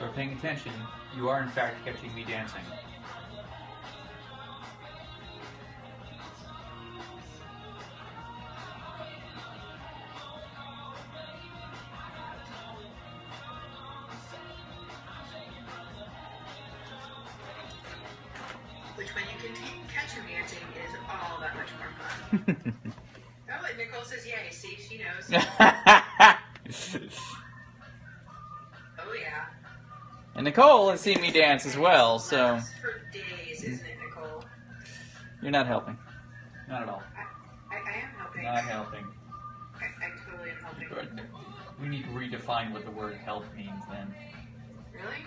you are paying attention, you are in fact catching me dancing. Which, when you can catch him dancing, is all that much more fun. Oh, and Nicole says, "Yay!" See, she knows. Oh yeah. And Nicole has seen me dance as well, so For days, isn't it, Nicole? you're not helping. Not at all. I am helping. Not helping. I totally am helping. We need to redefine what the word help means then. Really?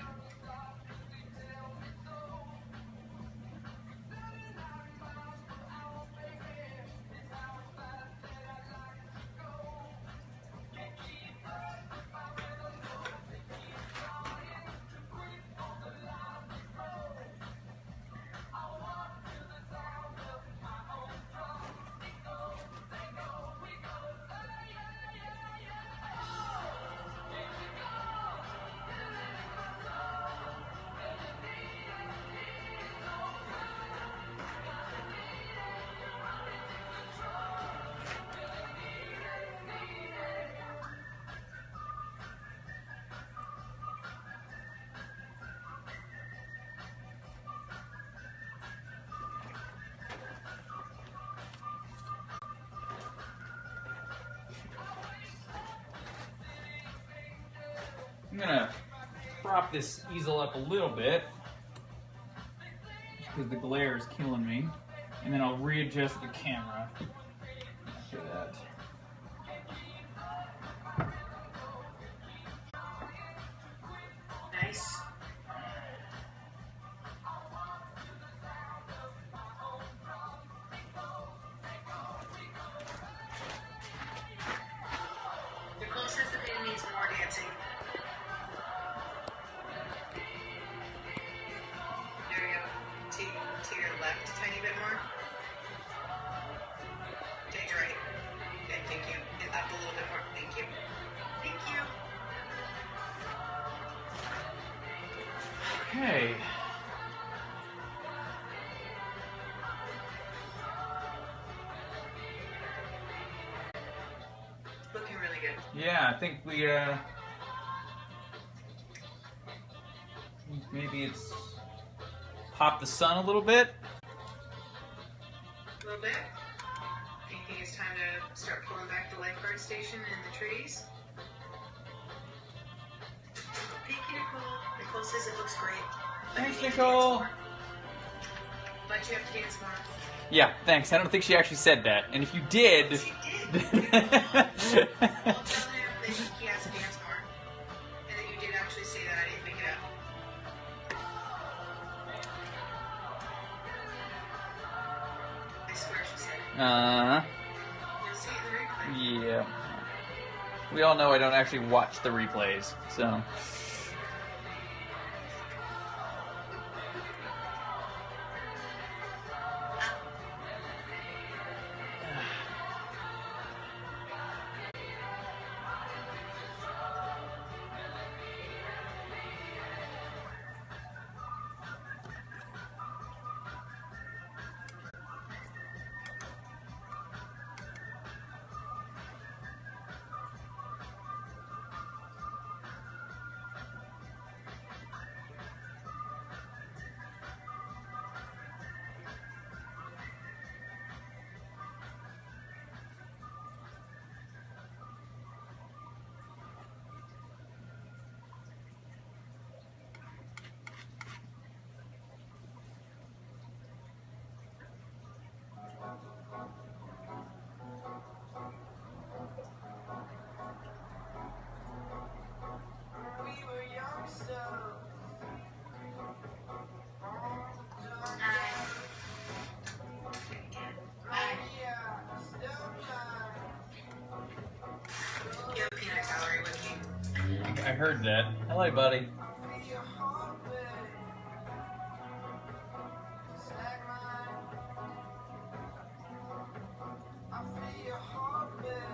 I'm gonna prop this easel up a little bit because the glare is killing me, and then I'll readjust the camera after that. Nice. Nicole says the baby needs more dancing. There we go. To your left, a tiny bit more. To your right. Okay, thank you. And up a little bit more. Thank you. Thank you. Okay. Looking really good. Yeah, I think we maybe it's pop the sun a little bit. A little bit. Do you think it's time to start pulling back the lifeguard station and the trees? Thank you, Nicole. Nicole says it looks great. But Thanks, you have to Nicole. dance more. But you have to dance more. Yeah, thanks. I don't think she actually said that. And if you did, She did. I'll tell him that he has to dance more. And that you did actually say that. I didn't make it up. I swear she said it. You'll see it in the replay. Yeah. We all know I don't actually watch the replays, so. You have a peanut gallery with me. I heard that. Hello, buddy.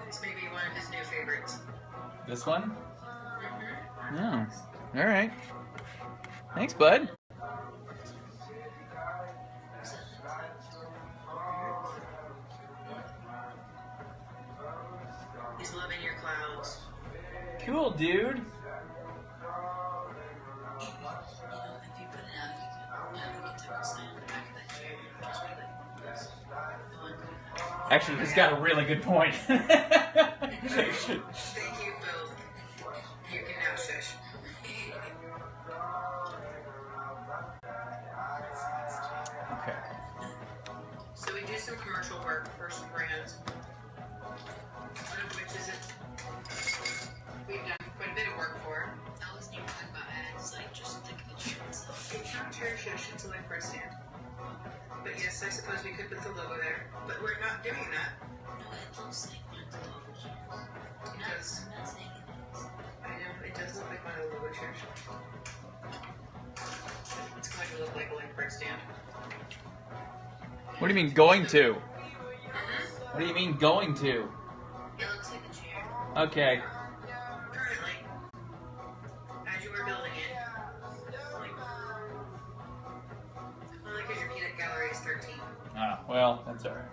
This may be one of his new favorites. This one? Mm-hmm. Oh, all right. Thanks, bud. He's loving your clouds. Cool, dude. If you put it out, you can tuck a sign on the back of that chair. Just be like this. Actually, he's got a really good point. Thank you both. You can now shush. Okay. So we do some commercial work for some brands. One of which is we've done quite a bit of work for. I was never talking about ads, like just think of insurance. It's not chair shush, it's a light stand. But yes, I suppose we could put the logo there. But we're not doing that. No, it looks like one of the logo chairs. It does. I'm not saying it is. I know, it does look like one of the logo chairs. It's going to look like a light stand. What do you mean going to? Mm-hmm. What do you mean going to? It looks like the chair. Okay. Currently, as you were building it, only because your peanut gallery is 13. Ah, well, that's alright.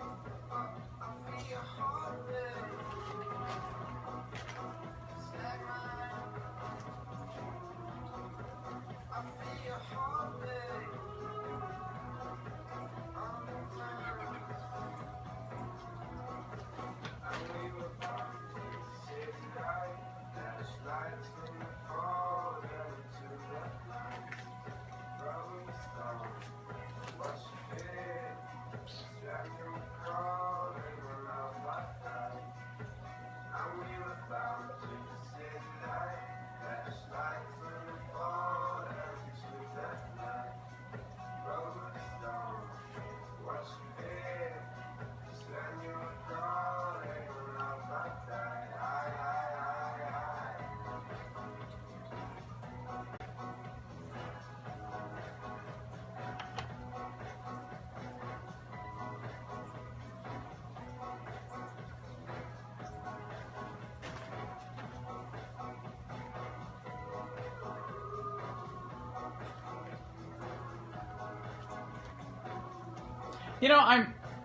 You know,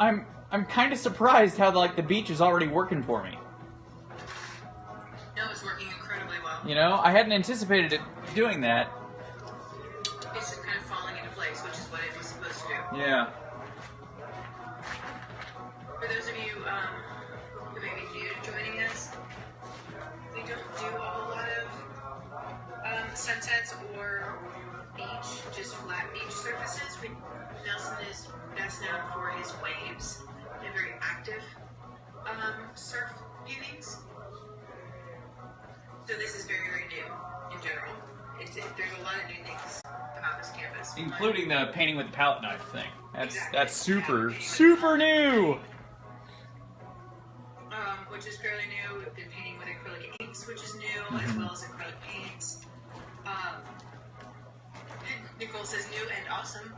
I'm kind of surprised how like the beach is already working for me. No, it's working incredibly well. You know, I hadn't anticipated it doing that. It's just kind of falling into place, which is what it was supposed to do. Yeah. For those of you who may be new to joining us, we don't do a whole lot of sunsets or beach, just flat beach surfaces. Nelson is best known for his waves and very active surf paintings. So this is very, very new in general. There's a lot of new things about this campus. Including the painting with the palette knife thing. Exactly. That's super new. Which is fairly new. We've been painting with acrylic inks, which is new, as well as acrylic paints. Nicole says new and awesome.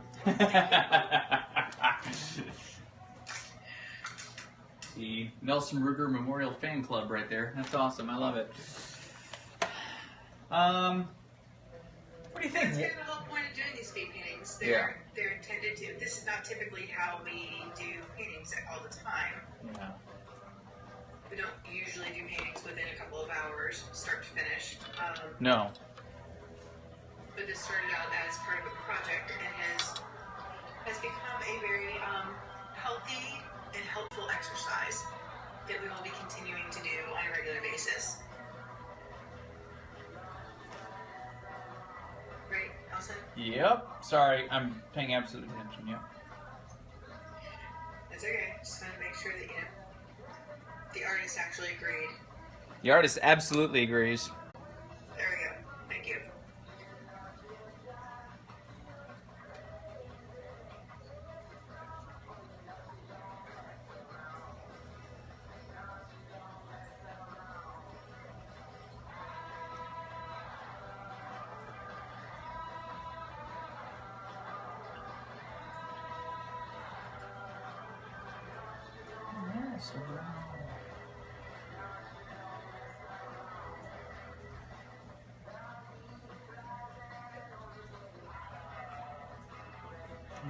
The Nelson Ruger Memorial Fan Club right there. That's awesome. I love it. What do you think? That's kind of the whole point of doing these speed paintings. They're intended to. This is not typically how we do paintings all the time. Yeah. We don't usually do paintings within a couple of hours, start to finish. No. But this started out as part of a project and has become a very healthy and helpful exercise that we will be continuing to do on a regular basis. Right, Elson? Yep. Sorry, I'm paying absolute attention. Yep. That's okay. Just want to make sure that, you know, the artist actually agreed. The artist absolutely agrees. There we go. Thank you.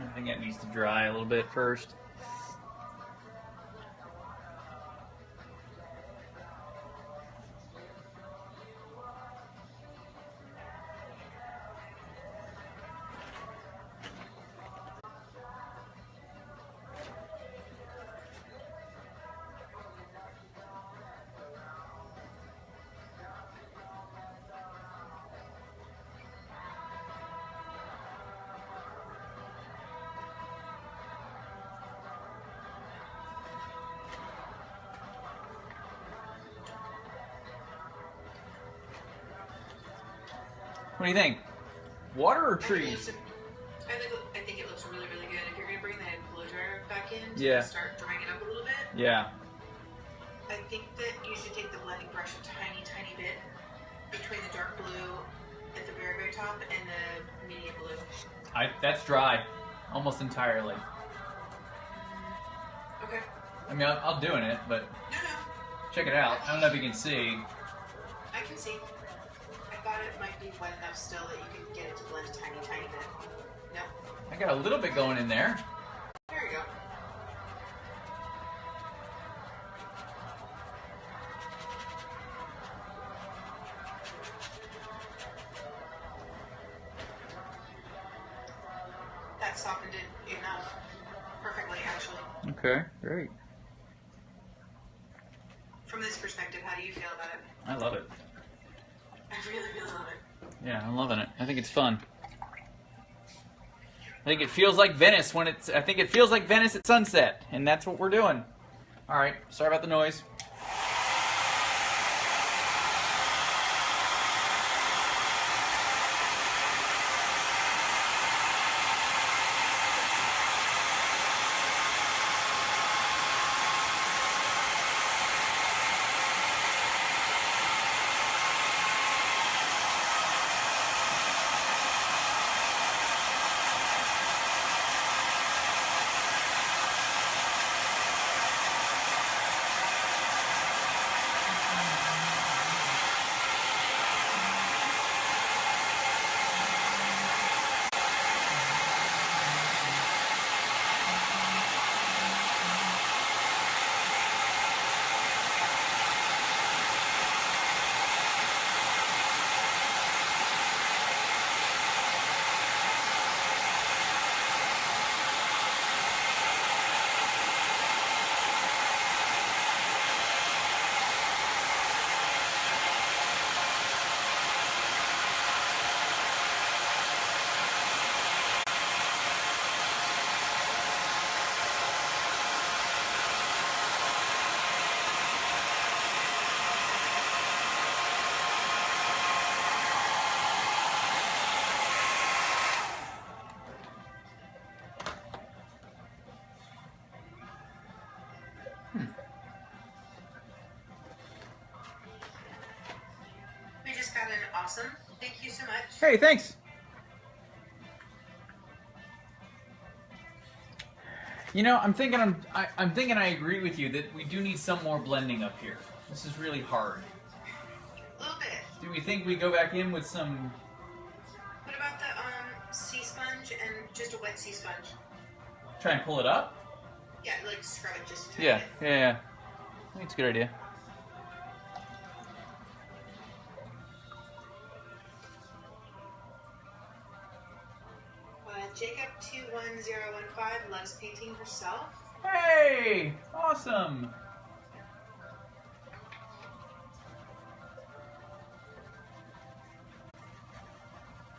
I think that needs to dry a little bit first. What do you think? Water or trees? I think it looks really, really good. If you're going to bring that blow dryer back in Yeah. to start drying it up a little bit, Yeah. I think that you should take the blending brush a tiny, tiny bit between the dark blue at the very, very top and the medium blue. That's dry, almost entirely. Okay. I mean, I'm doing it, but No. check it out. I don't know if you can see. I can see. I thought it might be wet enough still that you could get it to blend a tiny, tiny bit. No. I got a little bit going in there. There you go. That softened it enough. Perfectly, actually. Okay, great. From this perspective, how do you feel about it? I love it. I really, really love it. Yeah, I'm loving it. I think it's fun. I think it feels like Venice when it's. I think it feels like Venice at sunset, and that's what we're doing. All right, sorry about the noise. We just got an awesome. Thank you so much. Hey, thanks. You know, I'm thinking I agree with you that we do need some more blending up here. This is really hard. A little bit. Do we think we go back in with some? What about the sea sponge and just a wet sea sponge? Try and pull it up? Yeah, like scrub it just a tiny Yeah, bit. yeah. I think it's a good idea. Jacob 21015 loves painting herself. Hey! Awesome!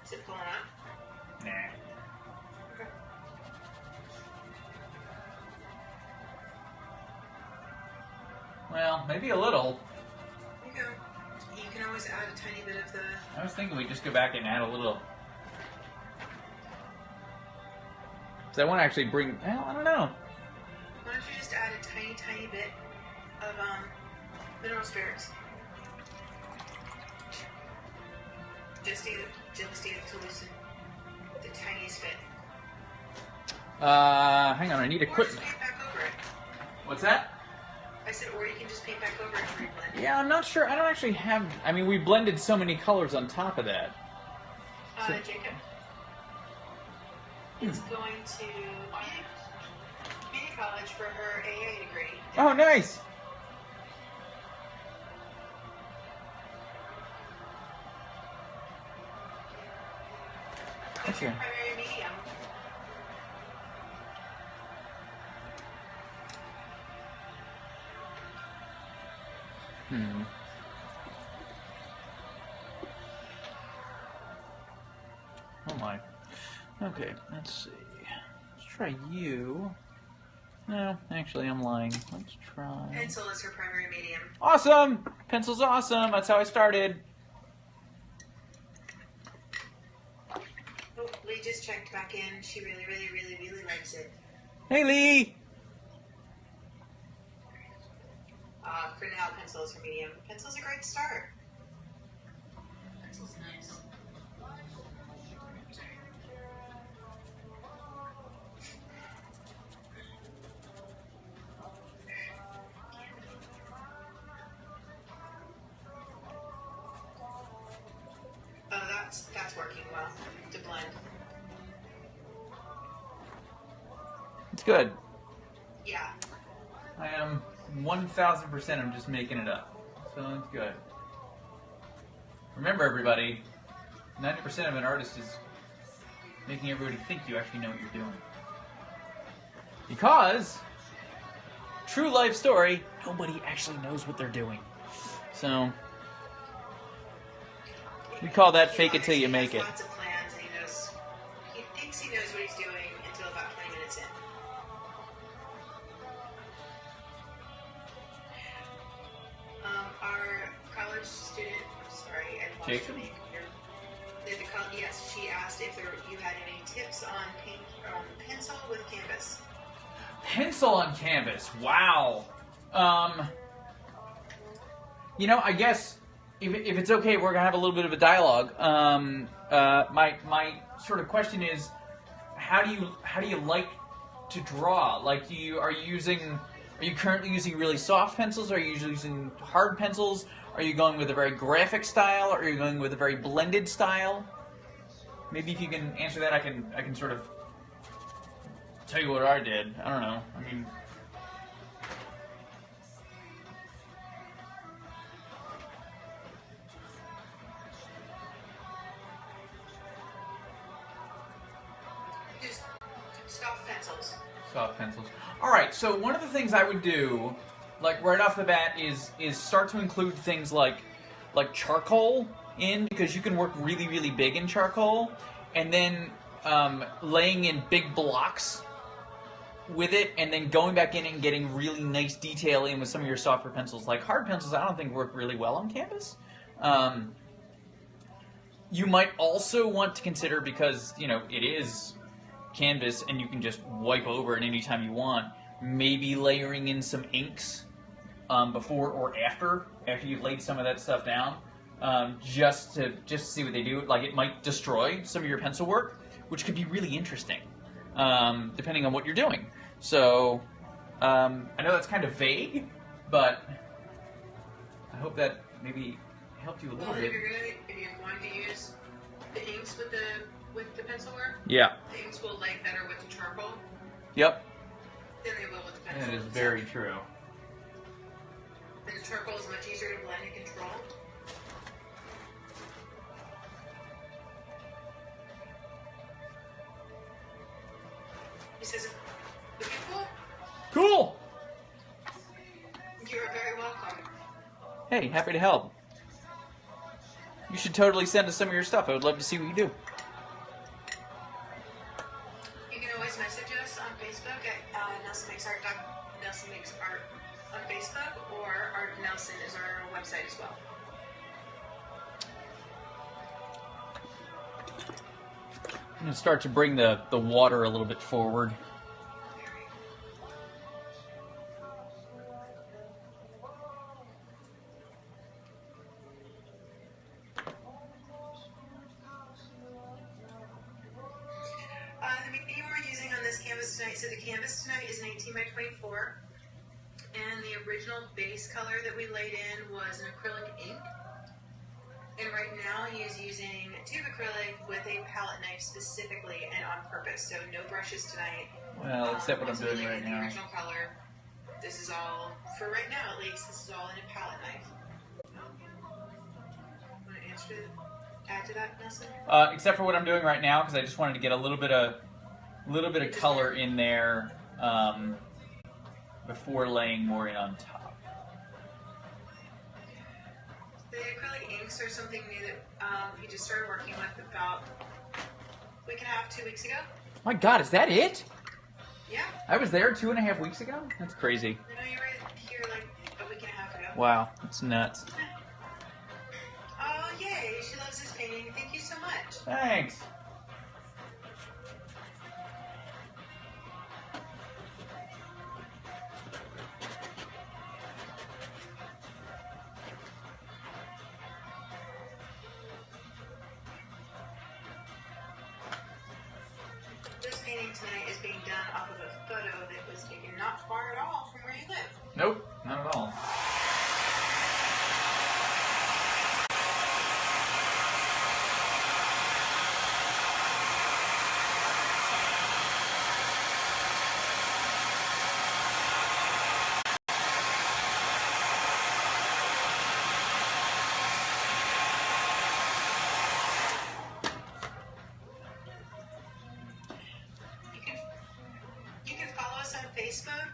Is it pulling up? Nah. Okay. Well, maybe a little. Okay. You can always add a tiny bit of the... I was thinking we'd just go back and add a little. So I want to actually bring. Well, I don't know. Why don't you just add a tiny, tiny bit of mineral spirits? Just enough to loosen the tiniest bit. Hang on, I need a Or quick. just paint back over it. What's that? I said, or you can just paint back over it and reblend. Yeah, I'm not sure. I don't actually have. I mean, we blended so many colors on top of that. Jacob. is going to beauty college for her AA degree. Oh, nice. What's your primary medium? Oh my. Okay, let's see. Let's try you. No, actually, I'm lying. Let's try. Pencil is her primary medium. Awesome! Pencil's awesome. That's how I started. Oh, Lee just checked back in. She really, really, really, really likes it. Hey, Lee! For now, pencil is her medium. Pencil's a great start. Pencil's nice. Oh, that's working well to blend. It's good. Yeah. I am 1,000%. I'm just making it up. So it's good. Remember, everybody, 90% of an artist is making everybody think you actually know what you're doing. Because, true life story, nobody actually knows what they're doing. So, we call that fake it till you make it. Lots of plans, and he thinks he knows what he's doing until about 20 minutes in. Our college student, sorry, I lost Jacob? your name here. Yes, she asked if you had any tips on pencil with canvas. Pencil on canvas. Wow. You know, I guess if it's okay, we're gonna have a little bit of a dialogue. My sort of question is, how do you like to draw? Like, are you currently using really soft pencils? Are you usually using hard pencils? Are you going with a very graphic style? Or are you going with a very blended style? Maybe if you can answer that, I can sort of tell you what I did. I don't know. I mean, Just soft pencils. soft pencils. All right. So one of the things I would do, like right off the bat, is start to include things like charcoal in, because you can work really, really big in charcoal, and then laying in big blocks with it, and then going back in and getting really nice detail in with some of your softer pencils. Like hard pencils, I don't think work really well on canvas. You might also want to consider, because it is canvas and you can just wipe over it anytime you want, maybe layering in some inks before or after you've laid some of that stuff down, just to see what they do. Like, it might destroy some of your pencil work, which could be really interesting, depending on what you're doing. So, I know that's kind of vague, but I hope that maybe helped you a little Well, bit. if you're going to use the inks with the pencil work, Yeah. the inks will lay better with the charcoal Yep. than they will with the pencil. That is very true. And the charcoal is much easier to blend and control. He says, looking cool? Cool. You're very welcome. Hey, happy to help. You should totally send us some of your stuff. I would love to see what you do. You can always message us on Facebook at Nelson Makes Art on Facebook, or Art Nelson is our website as well. I'm going to start to bring the water a little bit forward. The medium we're using on this canvas tonight, so the canvas tonight is an 18 by 24, and the original base color that we laid in was an acrylic ink. And right now he is using tube acrylic with a palette knife specifically and on purpose. So no brushes tonight. Well, except what I'm doing right now. The original color. This is all, for right now at least, this is all in a palette knife. Want to add to that, Nelson? Except for what I'm doing right now, because I just wanted to get a little bit of color in there before laying more in on top. The acrylic inks are something new that he just started working with about a week and a half, 2 weeks ago. My God, is that it? Yeah. I was there 2.5 weeks ago? That's crazy. I know you were here like a week and a half ago. Wow, that's nuts. Oh, yay. She loves this painting. Thank you so much. Thanks. This painting tonight is being done off of a photo that was taken not far at all from where you live. Nope, not at all. You can follow us on Facebook.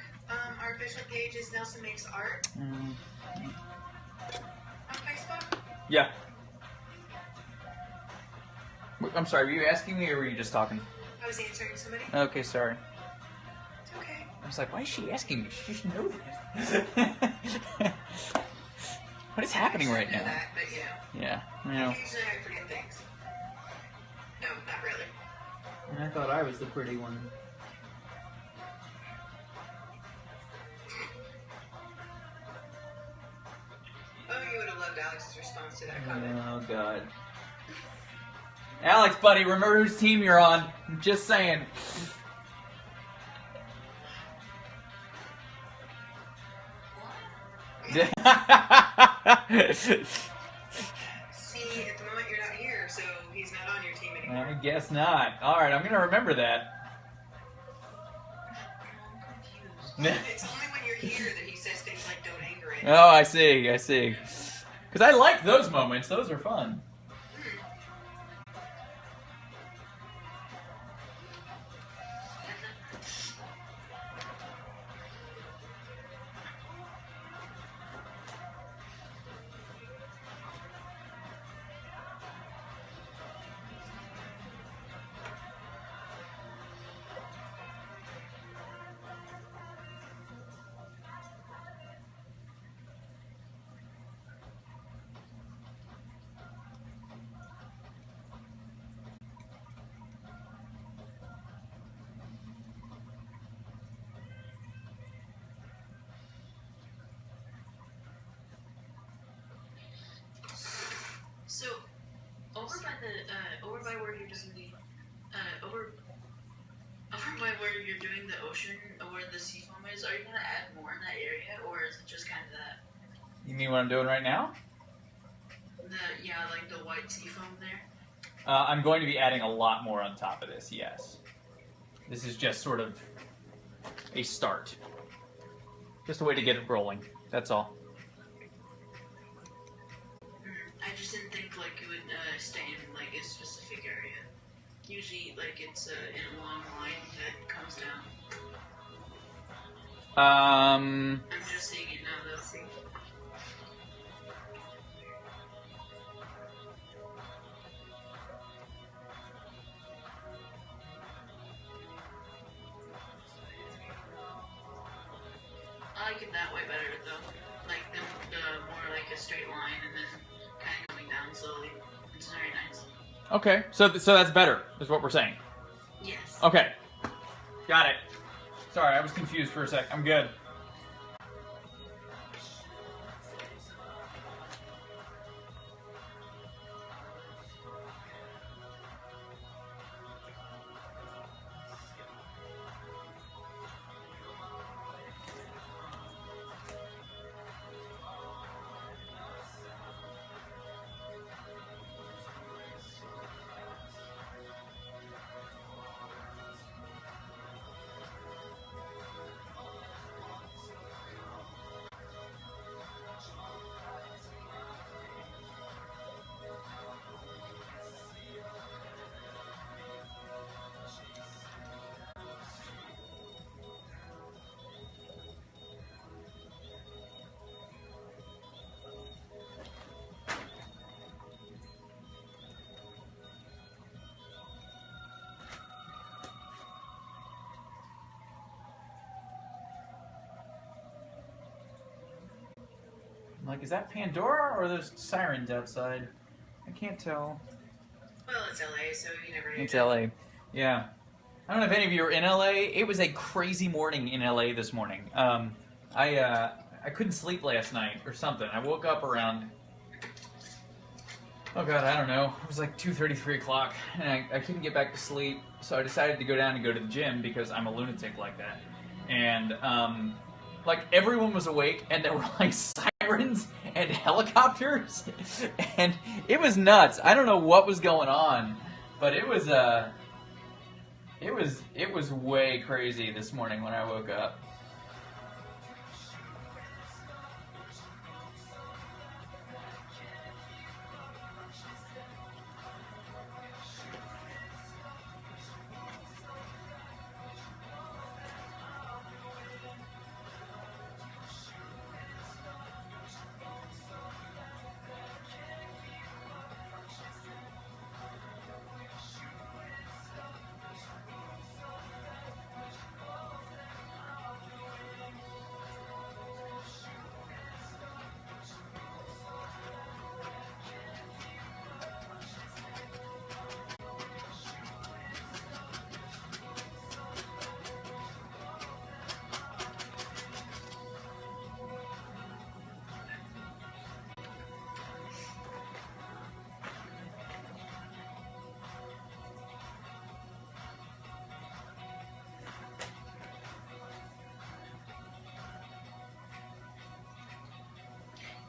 Our official page is Nelson Makes Art. On Facebook? Yeah. I'm sorry, were you asking me or were you just talking? I was answering somebody. Okay, sorry. It's okay. I was like, why is she asking me? She should know this. What is happening right now? That, but you know. Yeah, you know. Usually I forget things. No, not really. And I thought I was the pretty one. Oh, you would have loved Alex's response to that comment. Oh, God. Alex, buddy, remember whose team you're on. I'm just saying. See, at the moment you're not here, so he's not on your team anymore. I guess not. Alright, I'm going to remember that. It's only when you're here that he says things like "don't anger it." Oh, I see, I see. Because I like those moments. Those are fun. So, over by where you're just over by where you're doing the ocean, where the sea foam is, are you gonna add more in that area, or is it just kind of that? You mean what I'm doing right now? Like the white sea foam there. I'm going to be adding a lot more on top of this, yes. This is just sort of a start. Just a way to get it rolling. That's all. I just didn't think like it would stay in like a specific area. Usually, like it's in a long line that comes down. I'm just seeing it now, though. See. I like it that way better, though. Like the more like a straight line, and then kind of coming down slowly. It's very nice. Okay, so that's better, is what we're saying. Yes. Okay. Got it. Sorry, I was confused for a sec. I'm good. I'm like, is that Pandora or are those sirens outside? I can't tell. Well, it's LA, so you never know. It's LA. Yeah. I don't know if any of you are in LA. It was a crazy morning in LA this morning. I couldn't sleep last night or something. I woke up around, oh god, I don't know. It was like 2:30, 3 o'clock, and I couldn't get back to sleep. So I decided to go down and go to the gym because I'm a lunatic like that. And like everyone was awake, and there were like sirens and helicopters, and it was nuts. I don't know what was going on, but it was way crazy this morning when I woke up.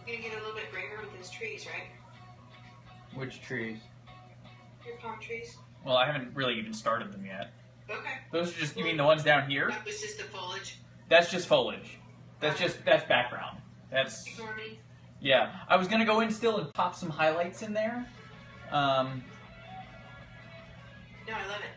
You're gonna get a little bit braver with those trees, right? Which trees? Your palm trees. Well, I haven't really even started them yet. Okay. Those are just, you mean the ones down here? That was just the foliage. That's just foliage. That's background. That's, Ignore me. yeah. I was gonna go in still and pop some highlights in there. No, I love it.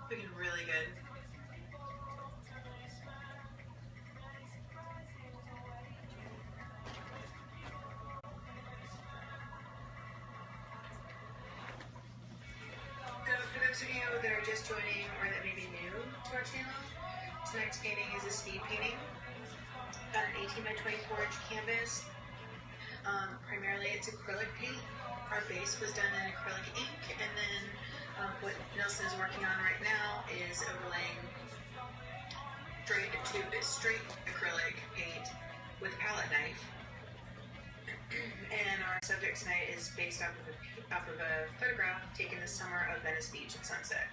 Looking really good. For those of you that are just joining or that may be new to our channel, tonight's painting is a speed painting on an 18 by 24 inch canvas. Primarily it's acrylic paint. Our base was done in acrylic ink, and then what Nelson is working on right now is overlaying straight acrylic paint with a palette knife. And our subject tonight is based off of a photograph taken this summer of Venice Beach at sunset.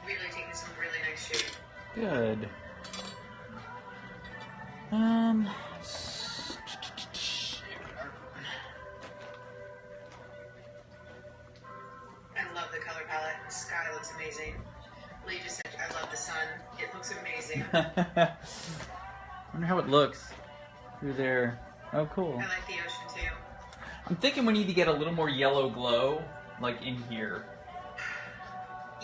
really taking some really nice shape. Good. I love the color palette. The sky looks amazing. Lee just said, I love the sun. It looks amazing. I wonder how it looks through there. Oh, cool. I like the ocean too. I'm thinking we need to get a little more yellow glow, like in here.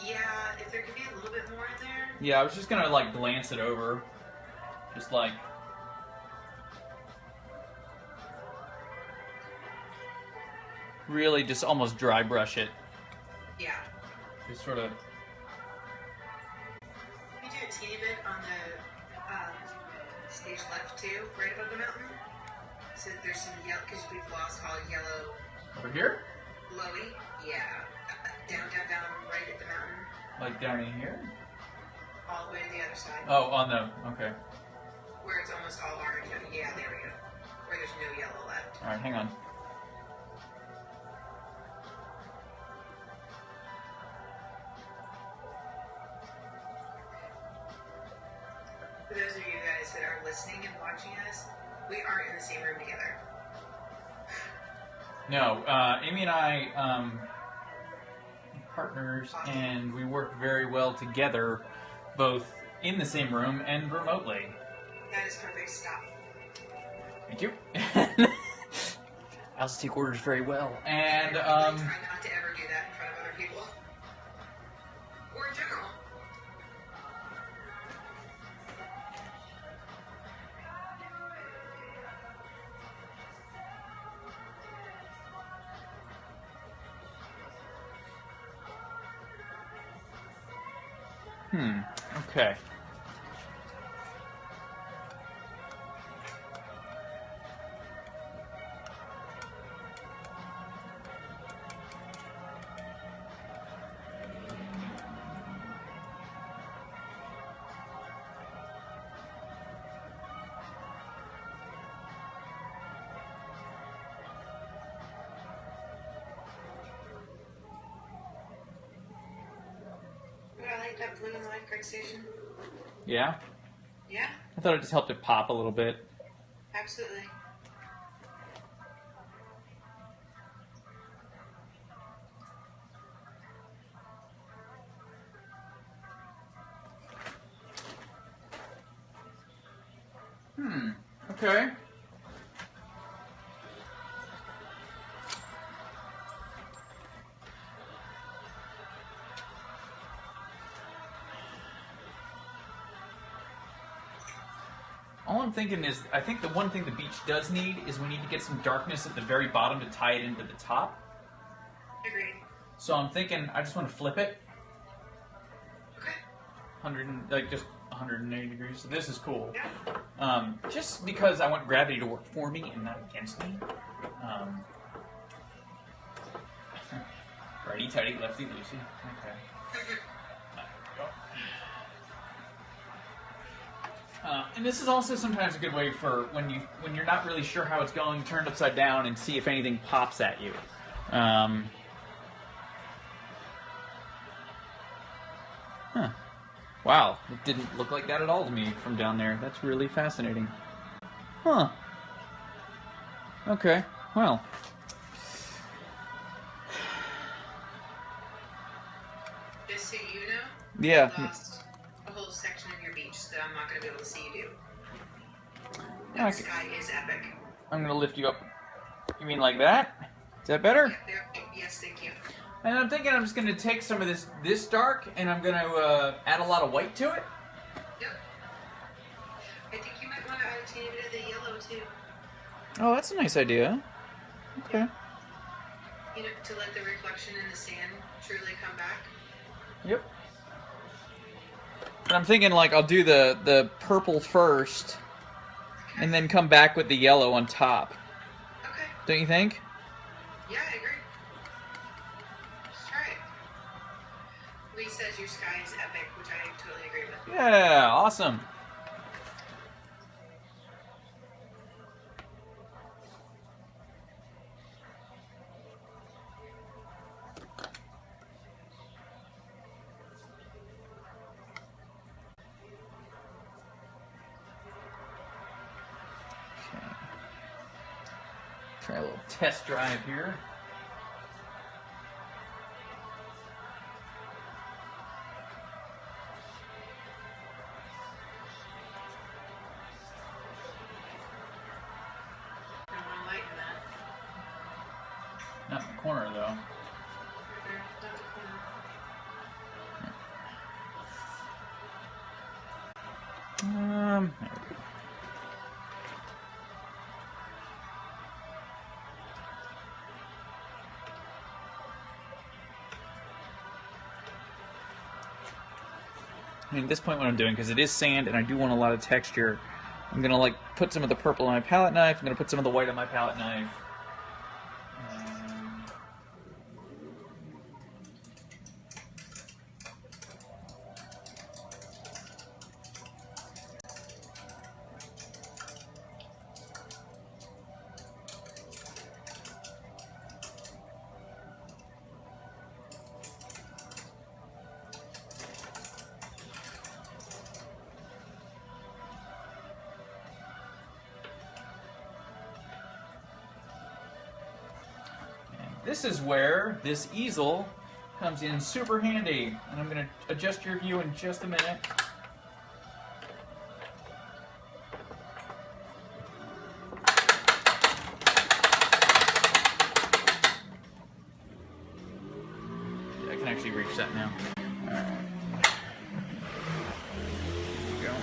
Yeah, if there could be a little bit more in there. Yeah, I was just gonna like glance it over. Just like. Really just almost dry brush it. Yeah. Just sort of. We do a teeny bit on the stage left too, right above the mountain. So there's some yellow, because we've lost all yellow. Over here? Glowy. Yeah. Down, right at the mountain. Like down in here? All the way to the other side. Oh, on the. Okay. Where it's almost all orange. Yeah, there we go. Where there's no yellow left. Alright, hang on. For those of you guys that are listening and watching us, we aren't in the same room together. No, Amy and I partners, and we work very well together, both in the same room and remotely. That is perfect. Stop. Thank you. I also take orders very well. And I really try not to ever do that in front of other people. Or in general. okay. But I like that blue and lifeguard station. Yeah? Yeah, I thought it just helped it pop a little bit. absolutely. Okay. All I'm thinking is, I think the one thing the beach does need is we need to get some darkness at the very bottom to tie it into the top. Agreed. So I'm thinking, I just want to flip it. Okay. 100, just 180 degrees. So this is cool. Yeah. Just because I want gravity to work for me and not against me. Righty tighty, lefty loosey. Okay. And this is also sometimes a good way for when you're not really sure how it's going, turn it upside down and see if anything pops at you. Wow, it didn't look like that at all to me from down there. That's really fascinating. Huh. Okay, well. Just so you know, Yeah. I lost a whole section of your beach that I'm not going to be able to see you do. Okay. That sky is epic. I'm going to lift you up. You mean like that? Is that better? Yeah, there. Yes, thank you. And I'm thinking I'm just going to take some of this dark and I'm going to add a lot of white to it. Yep. I think you might want to add a teeny bit of the yellow too. Oh, that's a nice idea. Okay. You know, to let the reflection in the sand truly come back. Yep. But I'm thinking like I'll do the purple first and then come back with the yellow on top. Okay. Don't you think? Yeah, I agree. Let's try it. Lee says your sky is epic, which I totally agree with. Yeah, awesome. Try a little test drive here. I'm liking that. Not in the corner though. Not the corner. There we go. I mean, at this point what I'm doing, because it is sand and I do want a lot of texture, I'm going to like put some of the purple on my palette knife, I'm going to put some of the white on my palette knife. This is where this easel comes in super handy, and I'm going to adjust your view in just a minute. I can actually reach that now. All right. There we go.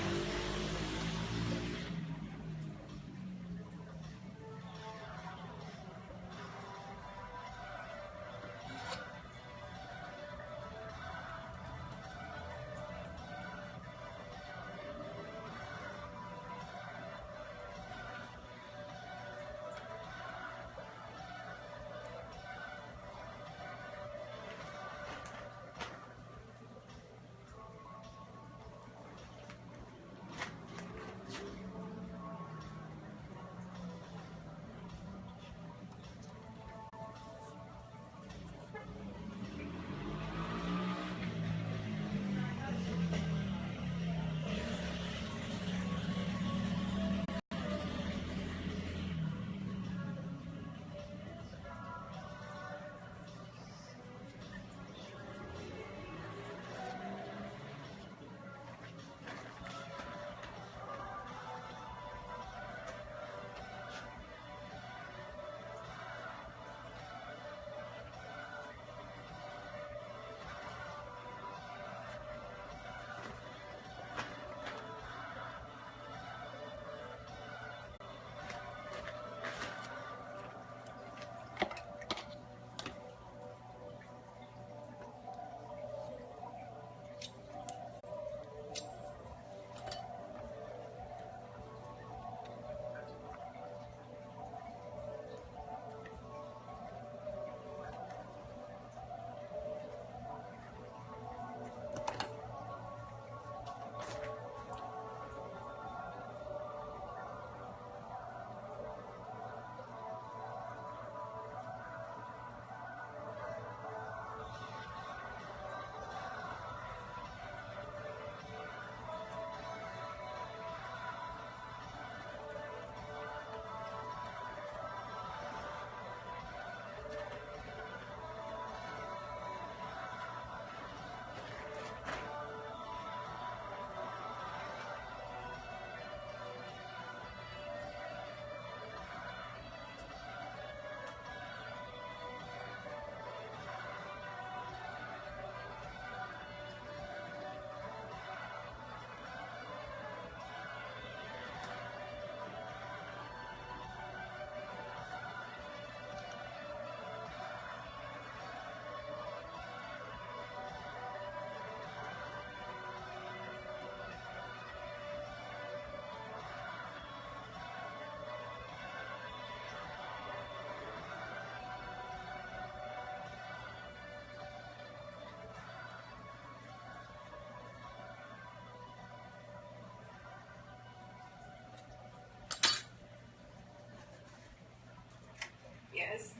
Yes.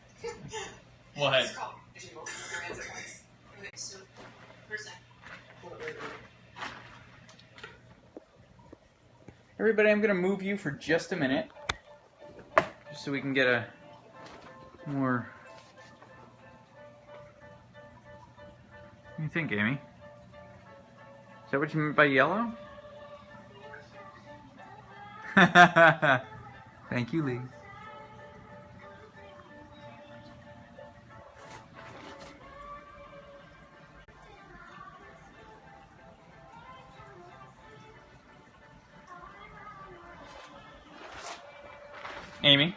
What? It's called visual your hands at once. Okay, so first Everybody, I'm going to move you for just a minute, just so we can get a More. What do you think, Amy? Is that what you meant by yellow? Thank you, Lee. Amy?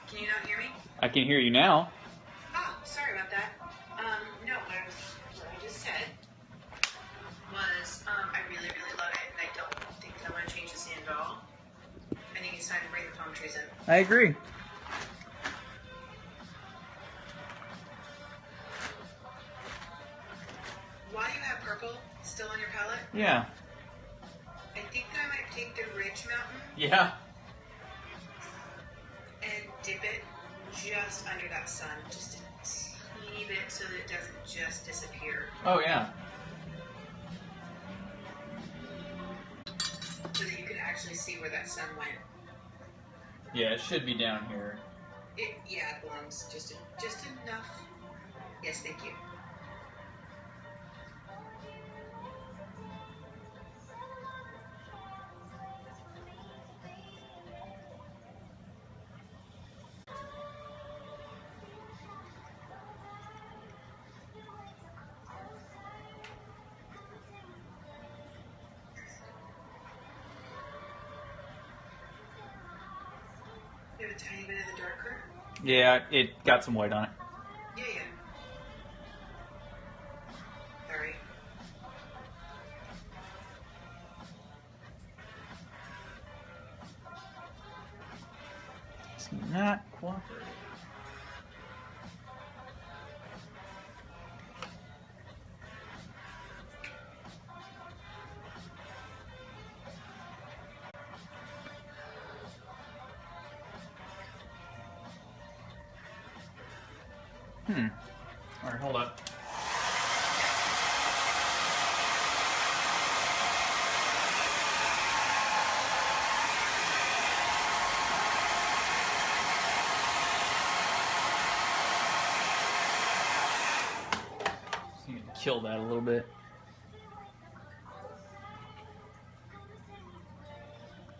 Can you not hear me? I can hear you now. Oh, sorry about that. No, what I just said was, I really, really love it, and I don't think that I want to change the sand at all. I think it's time to bring the palm trees in. I agree. Why do you have purple still on your palette? Yeah. I think that I might take the Ridge Mountain Yeah. and dip it just under that sun, just a teeny bit so that it doesn't just disappear. Oh, yeah. So that you can actually see where that sun went. Yeah, it should be down here. Yeah, it belongs just enough. Yes, thank you. You have a tiny bit of the darker? Yeah, it got some white on it. Yeah. Sorry. It's not cooperating. Alright, hold up. Just need to kill that a little bit.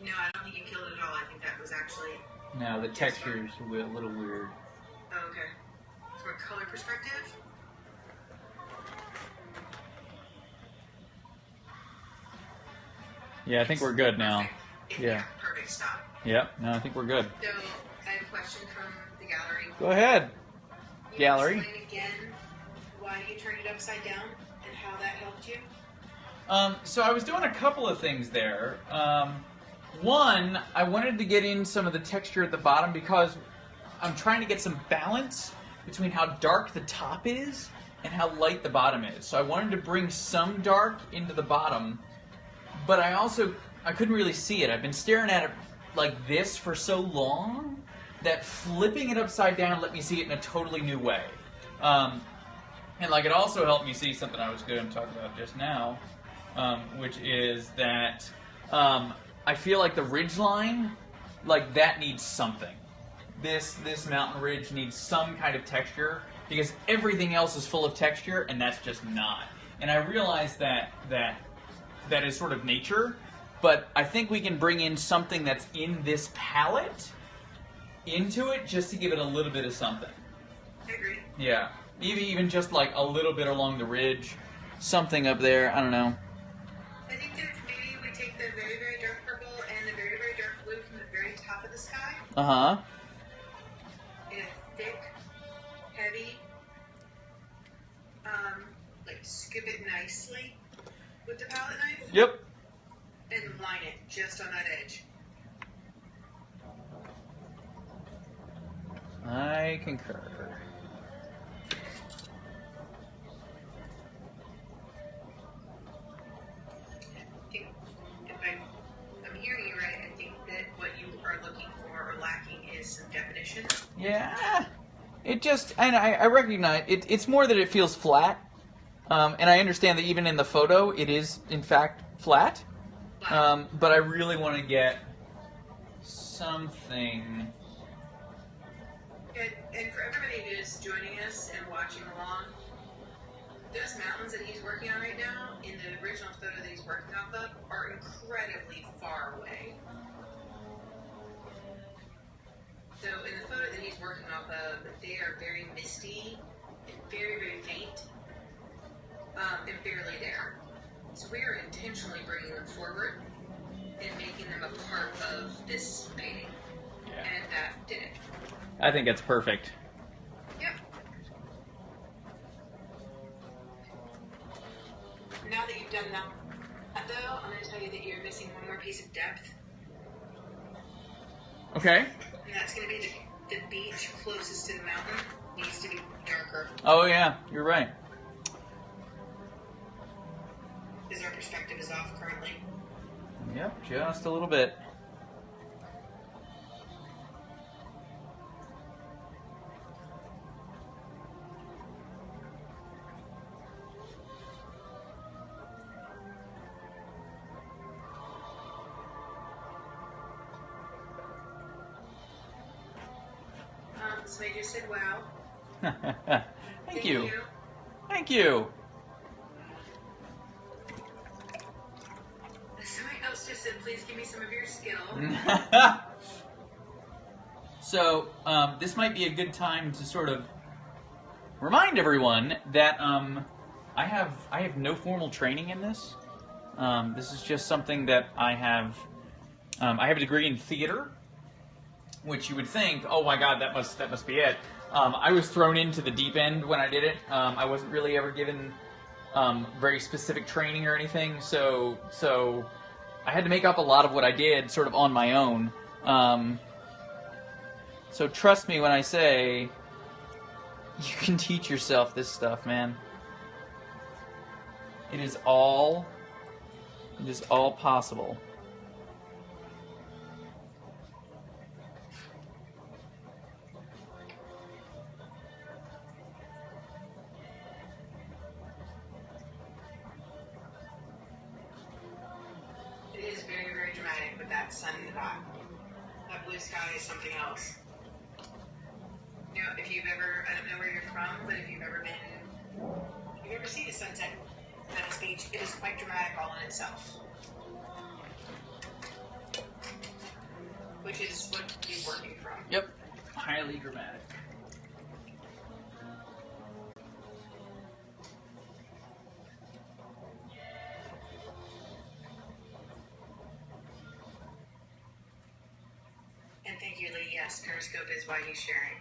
No, I don't think you killed it at all. I think that was actually... No, the texture is a little weird. Oh, okay. From a color perspective? Yeah, I think we're good now. Perfect. Yeah. Perfect. Stop. Yep, no, I think we're good. So, I have a question from the gallery. Go ahead. Can Gallery. you explain again why you turned it upside down and how that helped you? So I was doing a couple of things there. One, I wanted to get in some of the texture at the bottom because I'm trying to get some balance between how dark the top is and how light the bottom is. So I wanted to bring some dark into the bottom, but I couldn't really see it. I've been staring at it like this for so long that flipping it upside down let me see it in a totally new way. And like it also helped me see something I was going to talk about just now, which is that I feel like the ridge line, like that needs something. This mountain ridge needs some kind of texture because everything else is full of texture and that's just not. And I realize that is sort of nature, but I think we can bring in something that's in this palette into it just to give it a little bit of something. I agree. Yeah. Even just like a little bit along the ridge, something up there, I don't know. I think that maybe we take the very, very dark purple and the very, very dark blue from the very top of the sky Uh-huh. in a thick, heavy, like scoop it nicely with the palette knife Yep. and line it just on that edge. I concur. I think if I'm hearing you right, I think that what you are looking for or lacking is some definition. Yeah. It just, and I recognize, it's more that it feels flat. And I understand that even in the photo, it is, in fact, flat. But I really want to get something those mountains that he's working on right now, in the original photo that he's working off of, are incredibly far away. So in the photo that he's working off of, they are very misty and very, very faint, and barely there. So we are intentionally bringing them forward and making them a part of this painting. Yeah. And that did it. I think it's perfect. Yep. Now that you've done that, though, I'm going to tell you that you're missing one more piece of depth. Okay. And that's going to be the beach closest to the mountain needs to be darker. Oh yeah, you're right. Because our perspective is off currently. Yep, just a little bit. Somebody just said, wow. Thank you. Thank you. Somebody else just said, please give me some of your skill. So, this might be a good time to sort of remind everyone that I have no formal training in this. This is just something that I have a degree in theater, which you would think, oh my God, that must be it. I was thrown into the deep end when I did it. I wasn't really ever given very specific training or anything, so I had to make up a lot of what I did sort of on my own. So trust me when I say you can teach yourself this stuff, man. It is all possible. It is very, very dramatic with that sun in the back. That blue sky is something else. You know, if you've ever, I don't know where you're from, but if you've ever seen a sunset at Venice Beach, it is quite dramatic all in itself. Which is what he's working from. Yep, highly dramatic. And thank you, Lee. Yes, Periscope is why he's sharing.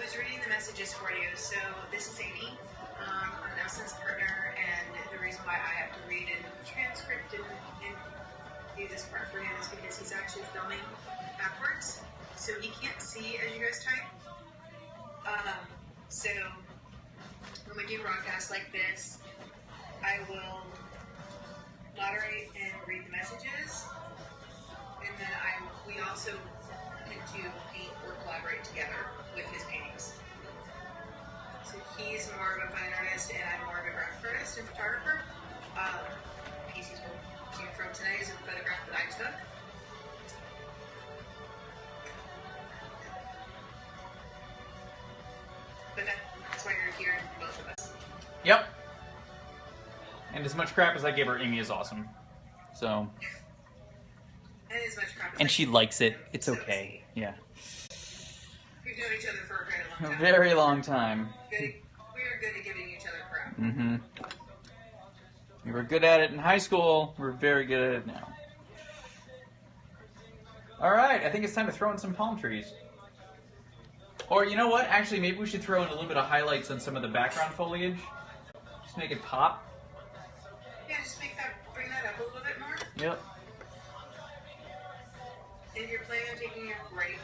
Who's reading the messages for you? So this is Amy. I'm Nelson's partner, and the reason why I have to read a transcript and do this part for him is because he's actually filming backwards, so he can't see as you guys type. So when we do broadcasts like this, I will moderate and read the messages, and then we also tend to paint or collaborate together with his paintings. So he's more of a fine artist and I'm more of a graphic artist and photographer. The piece he's working from today is a photograph that I took. But that's why you're hearing from both of us. Yep. And as much crap as I give her, Amy is awesome. So. And as much crap as And I she do. likes it. It's okay. Yeah. We've known each other for a very long A time. very long time. We are good at giving each other crap. Mm-hmm. We were good at it in high school. We're very good at it now. All right, I think it's time to throw in some palm trees. Or you know what? Actually, maybe we should throw in a little bit of highlights on some of the background foliage. Just make it pop. Yeah, just bring that up a little bit more. Yep. If you're planning on taking a break,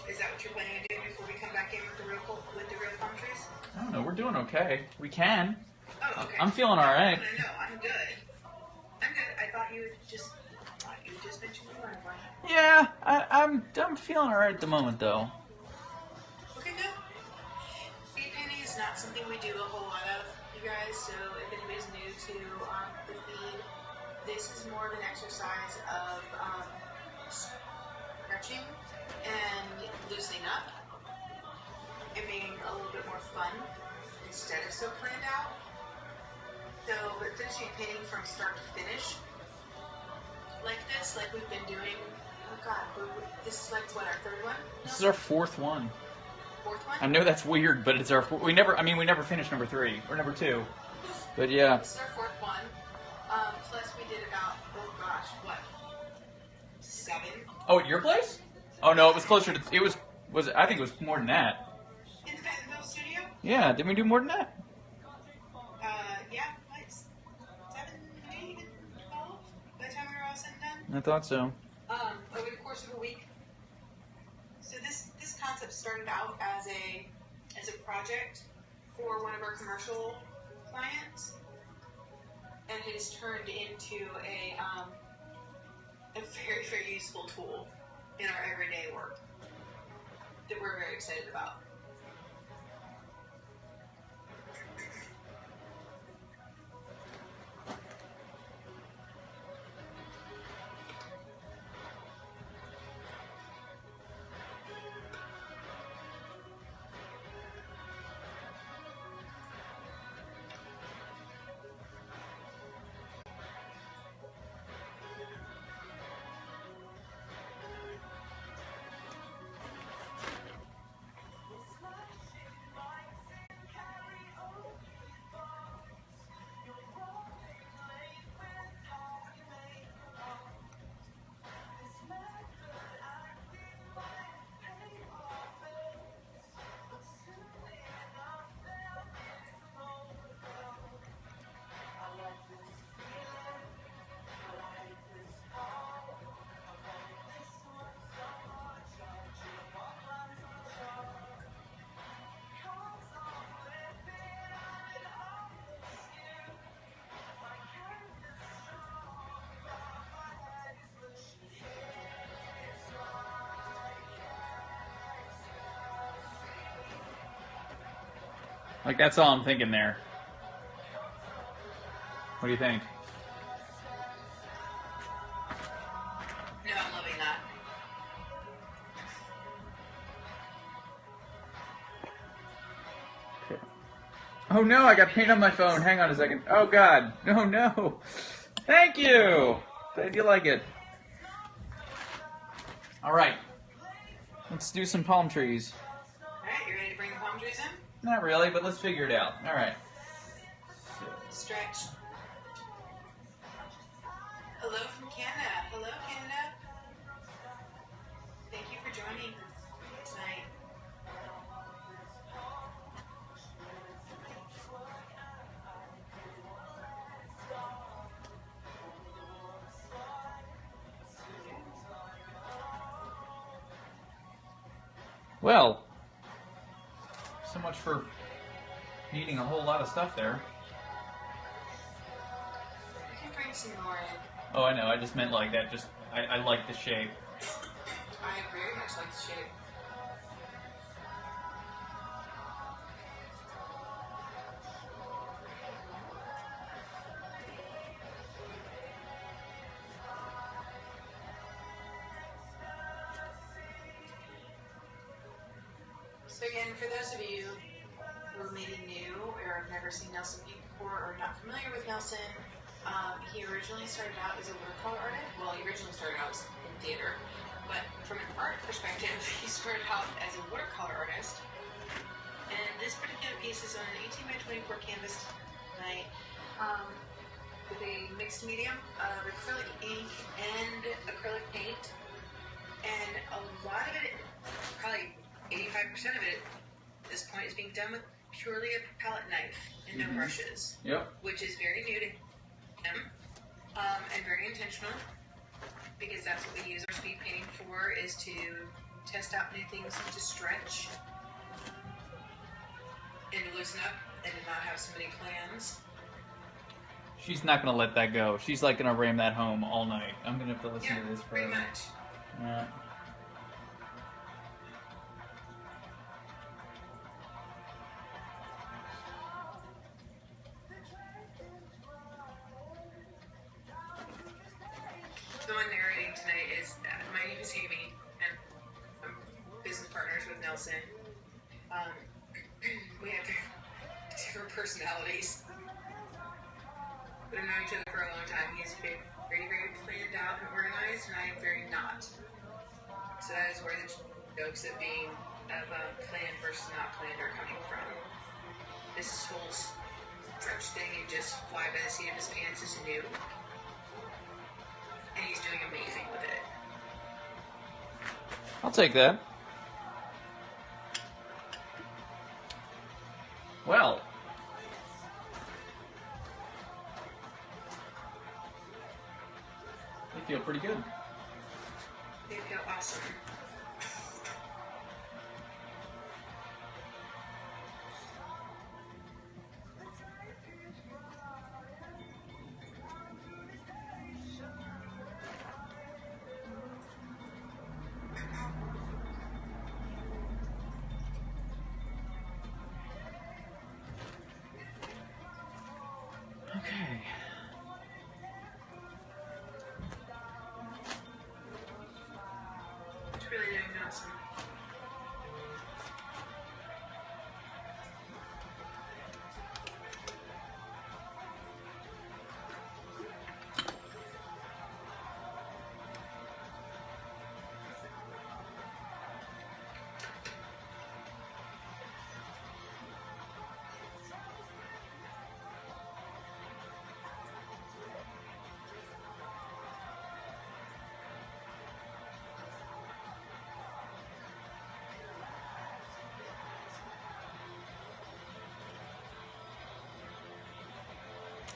is that what you're planning on doing before we come back in with the real palm trees? I don't know. We're doing okay. We can. Oh, okay. I'm feeling all right. No, I'm good. I'm good. I thought you would just you just mentioned you wanted one. Yeah, I'm feeling alright at the moment though. Okay, good. Speed painting is not something we do a whole lot of, you guys, so if anybody's new to the feed, this is more of an exercise of stretching and loosening up and making a little bit more fun instead of so planned out. So, but finishing painting from start to finish like this, like we've been doing, oh god, this is like what, our third one? This is our fourth one. Fourth one? I know that's weird, but it's our we never finished number 3 or number 2. But yeah. This is our fourth one. Plus we did about, oh gosh, what? 7? Oh, at your place? Oh no, it was closer to I think it was more than that. In the Bentonville studio? Yeah, didn't we do more than that? Yeah, like 7, maybe even 12 by the time we were all said and done. I thought so. Over the course of a week. So this concept started out as a project for one of our commercial clients, and it has turned into a very, very useful tool in our everyday work that we're very excited about. Like, that's all I'm thinking there. What do you think? No, I'm loving that. Oh no, I got paint on my phone. Hang on a second. Oh god. No, no. Thank you. Glad you like it. Alright. Let's do some palm trees. Alright, you ready to bring the palm trees in? Not really, but let's figure it out. Alright. Stretch. Hello from Canada. Hello, Canada. Thank you for joining tonight. Well, so much for needing a whole lot of stuff there. You can bring some more in. Oh, I know. I just meant like that. Just I like the shape. I very much like the shape. So again, for those of you who may be new or have never seen Nelson paint before or not familiar with Nelson, he originally started out as a watercolor artist. Well, he originally started out in theater, but from an art perspective, he started out as a watercolor artist. And this particular piece is on an 18 by 24 canvas tonight with a mixed medium of acrylic ink and acrylic paint. And a lot of it, probably 85% of it at this point, is being done with purely a palette knife and no brushes. Yep. Which is very new to him and very intentional, because that's what we use our speed painting for, is to test out new things, to stretch and to loosen up and to not have so many plans. She's not gonna let that go. She's like gonna ram that home all night. I'm gonna have to listen Yeah, to this pretty forever. much. Yeah. The one narrating tonight is my name is Amy, and I'm business partners with Nelson. We have different personalities, but I've known each other for a long time. He's very, very planned out and organized, and I am very not. So that is where the jokes of being planned versus not planned are coming from. This whole stretch thing and just fly by the seat of his pants is new. And he's doing amazing with it. I'll take that. Well. They feel pretty good. They feel awesome. Okay. It's really doing awesome.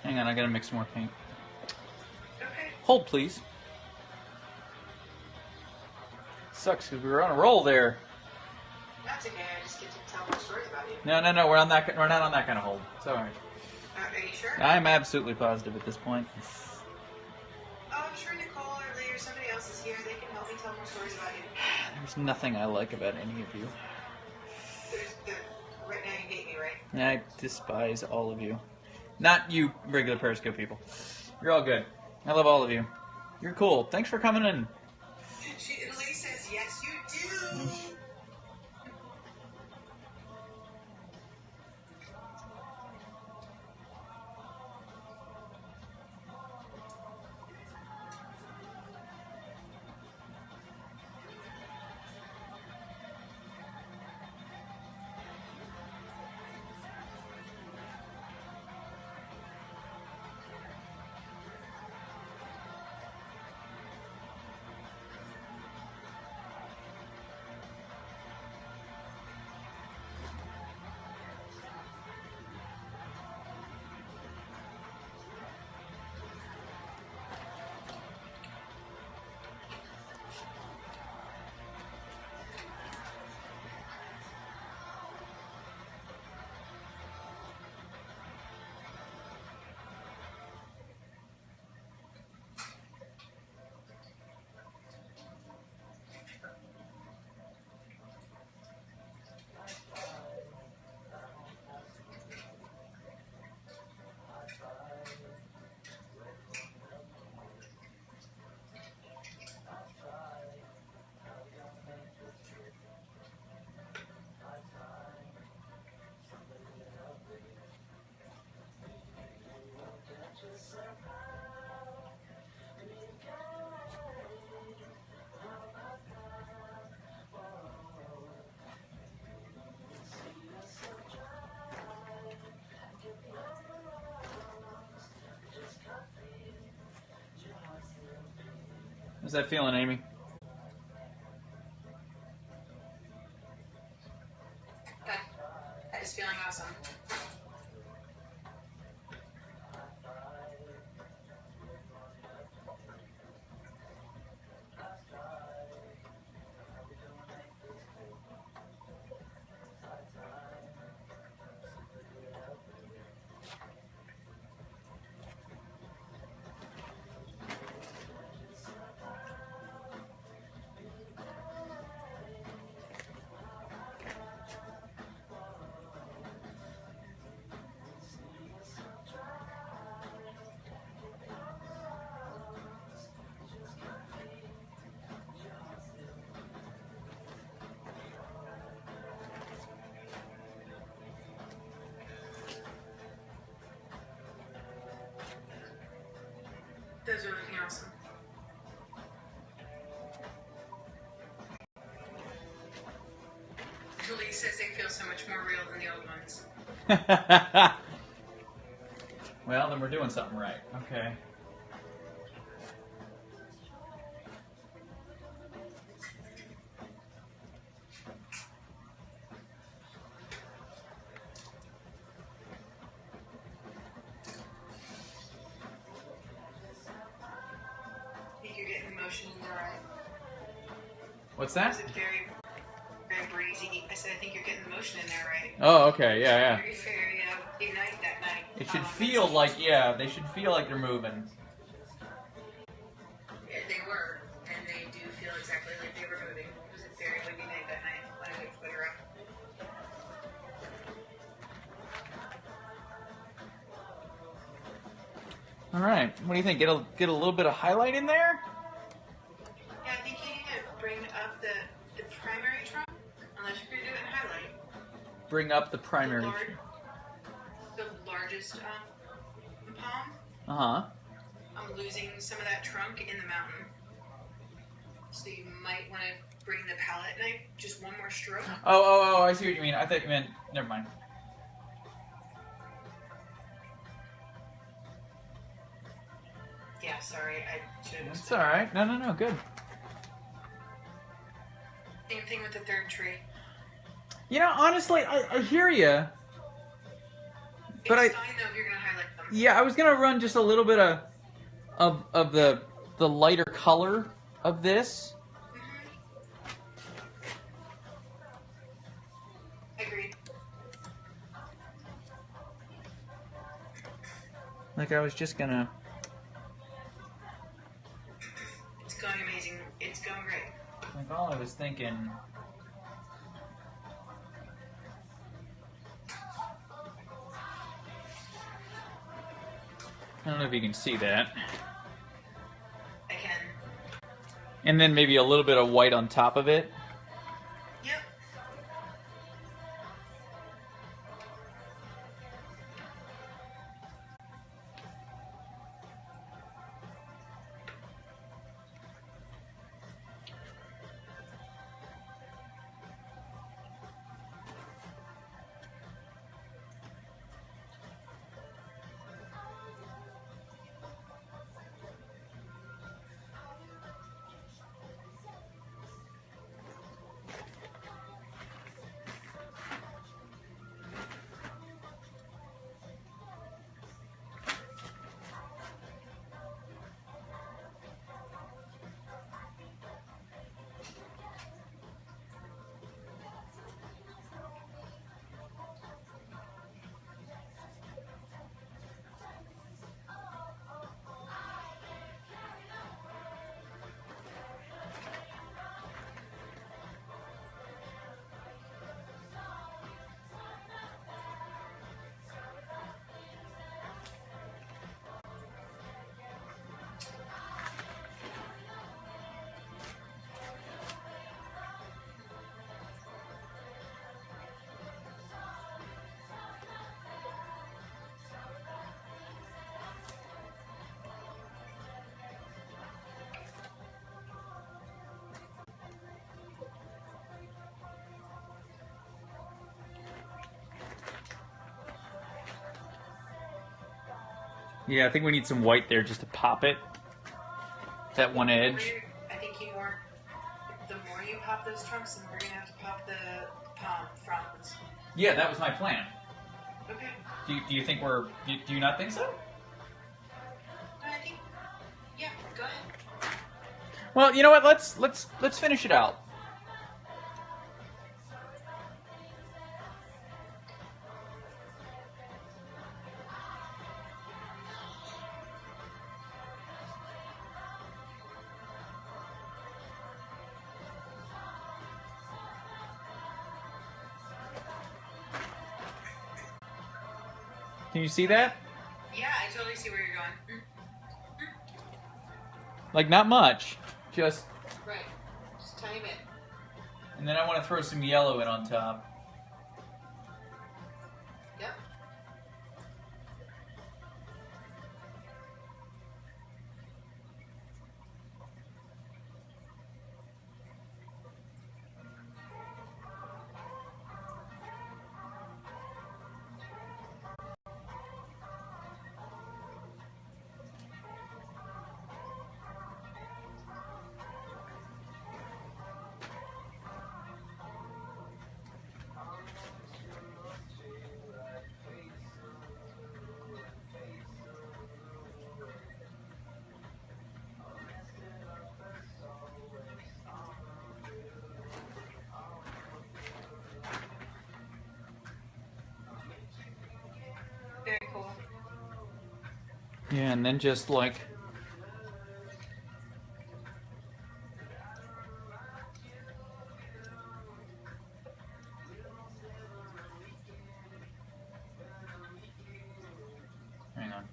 Hang on, I gotta mix more paint. Okay. Hold, please. Sucks because we were on a roll there. That's okay. I just get to tell more stories about you. No, we're on that. We're not on that kind of hold. It's all right. Are you sure? I'm absolutely positive at this point. Oh, I'm sure Nicole or Lee or somebody else is here. They can help me tell more stories about you. There's nothing I like about any of you. Right now you hate me, right? I despise all of you. Not you, regular Periscope people. You're all good. I love all of you. You're cool. Thanks for coming in. Lee says, yes, you do. How's that feeling, Amy? That is feeling awesome. Those are looking awesome. Julie says they feel so much more real than the old ones. Well, then we're doing something right. Okay. I think you're getting the motion in there, right? What's that? Is it very, very breezy? I said I think you're getting the motion in there, right? Oh, okay. Yeah, yeah. Very fair, ignite that night. It should feel like, yeah, they should feel like they're moving. Yeah, they were, and they do feel exactly like they were moving. It was a very windy night that night when I put her up. All right. What do you think? Get a little bit of highlight in there? Yeah, I think you need to bring up the primary trunk, unless you're going to do it in highlight. Bring up the primary. The largest palm. Uh-huh. I'm losing some of that trunk in the mountain. So you might want to bring the palette knife just one more stroke. Oh, I see what you mean. I thought you meant, never mind. Yeah, sorry, I should have. It's all right. No, good. Same thing with the third tree. You know, honestly, I hear you. But It's fine though if you're gonna highlight them. Yeah, I was gonna run just a little bit of the lighter color of this. Agreed. Like I was just gonna. It's going amazing. It's going great. Like all I was thinking. I don't know if you can see that. I can. And then maybe a little bit of white on top of it. Yep. Yeah, I think we need some white there just to pop it. That one edge. I think the more you pop those trunks, the more you're gonna have to pop the palm fronds. Yeah, that was my plan. Okay. Do you think do you not think so? I think. Yeah. Go ahead. Well, you know what? Let's finish it out. Can you see that? Yeah, I totally see where you're going. Like, not much. Just... Right. Just a tiny bit. And then I want to throw some yellow in on top. Yep. Yeah, and then just like... Hang on.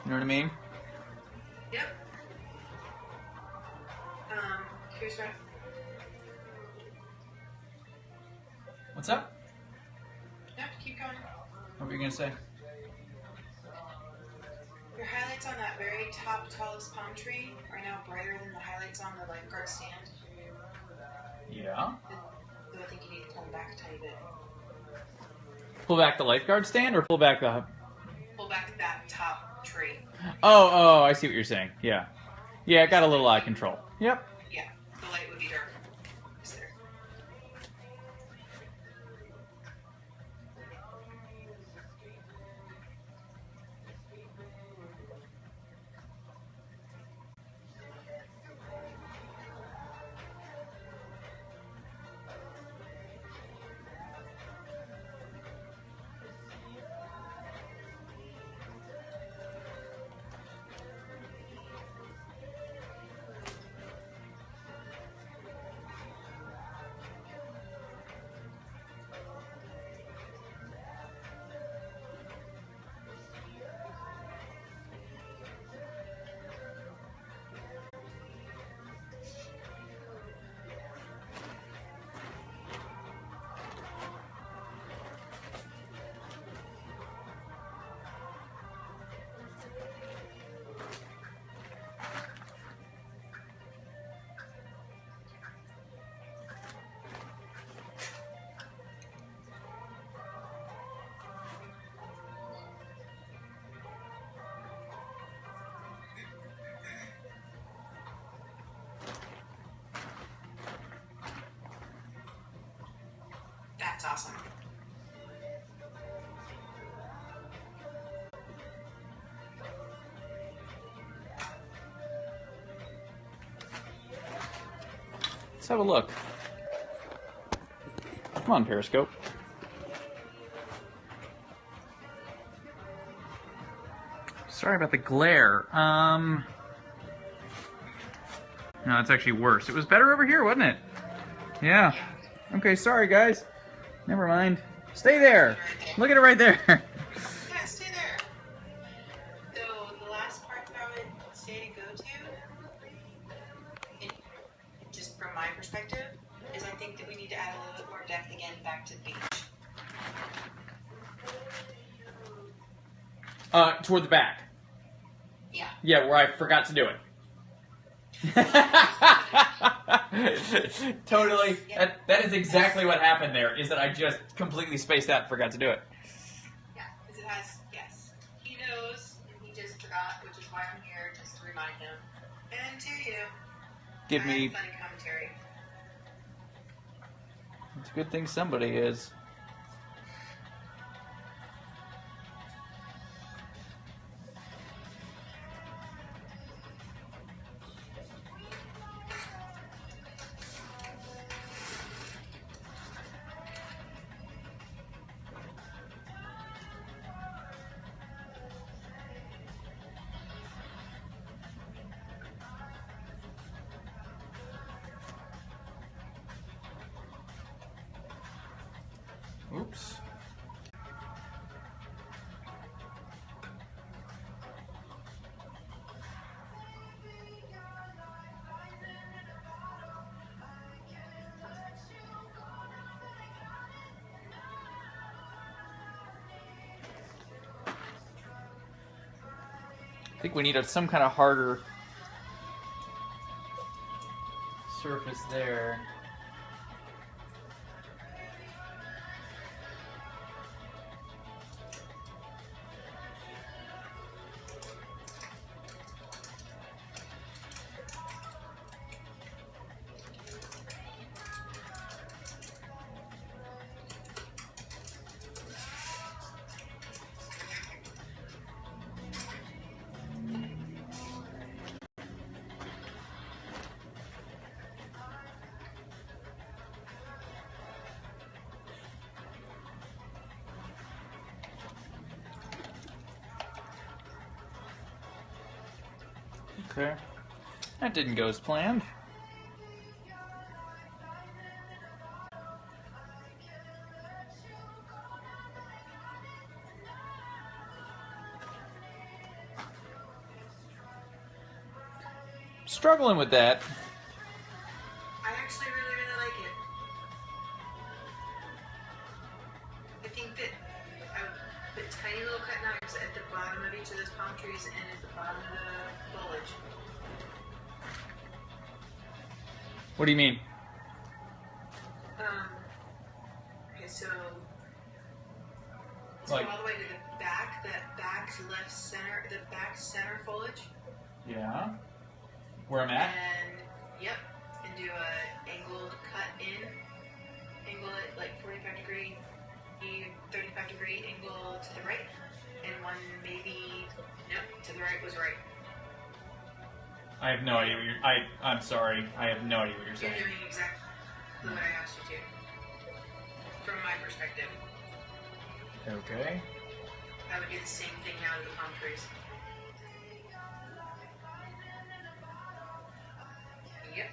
You know what I mean? Yep. Here's what. What's up? Yep, keep going. What were you gonna say? Your highlights on that very top tallest palm tree are now brighter than the highlights on the lifeguard stand. Yeah. So I think you need to pull them back a tiny bit. Pull back the lifeguard stand or pull back the... Pull back that top tree. Oh, I see what you're saying. Yeah. Yeah, it got a little out of control. Yep. Yeah, the light would be darker. Is there? That's awesome. Let's have a look. Come on, Periscope. Sorry about the glare. No, it's actually worse. It was better over here, wasn't it? Yeah. Okay, sorry guys. Never mind. Stay there. Look at it right there. Yeah, stay there. So the last part that I would say to go to, just from my perspective, is I think that we need to add a little bit more depth again back to the beach. Toward the back. Yeah. Yeah, where I forgot to do it. Totally. That is exactly what happened there, is that I just completely spaced out and forgot to do it. Yeah, because it has, yes. He knows, and he just forgot, which is why I'm here, just to remind him. And to you. Give I me... have funny commentary. It's a good thing somebody is. Oops. I think we need some kind of harder surface there. Okay. That didn't go as planned. Struggling with that. I actually really, really like it. I think that I would put tiny little cut knives at the bottom of each of those palm trees and at the bottom of the foliage. What do you mean? Okay, so let's Like- go all the way to the back, that back left center, the back center foliage. Yeah. Where I'm at? And, yep, and do a angled cut in. Angle it like 45 degree, 35 degree angle to the right. And one maybe, nope, to the right was right. I have no idea what you're... I'm sorry. I have no idea what you're You're saying. doing exactly what I asked you to. From my perspective. Okay. I would do the same thing now to the palm trees. Yep.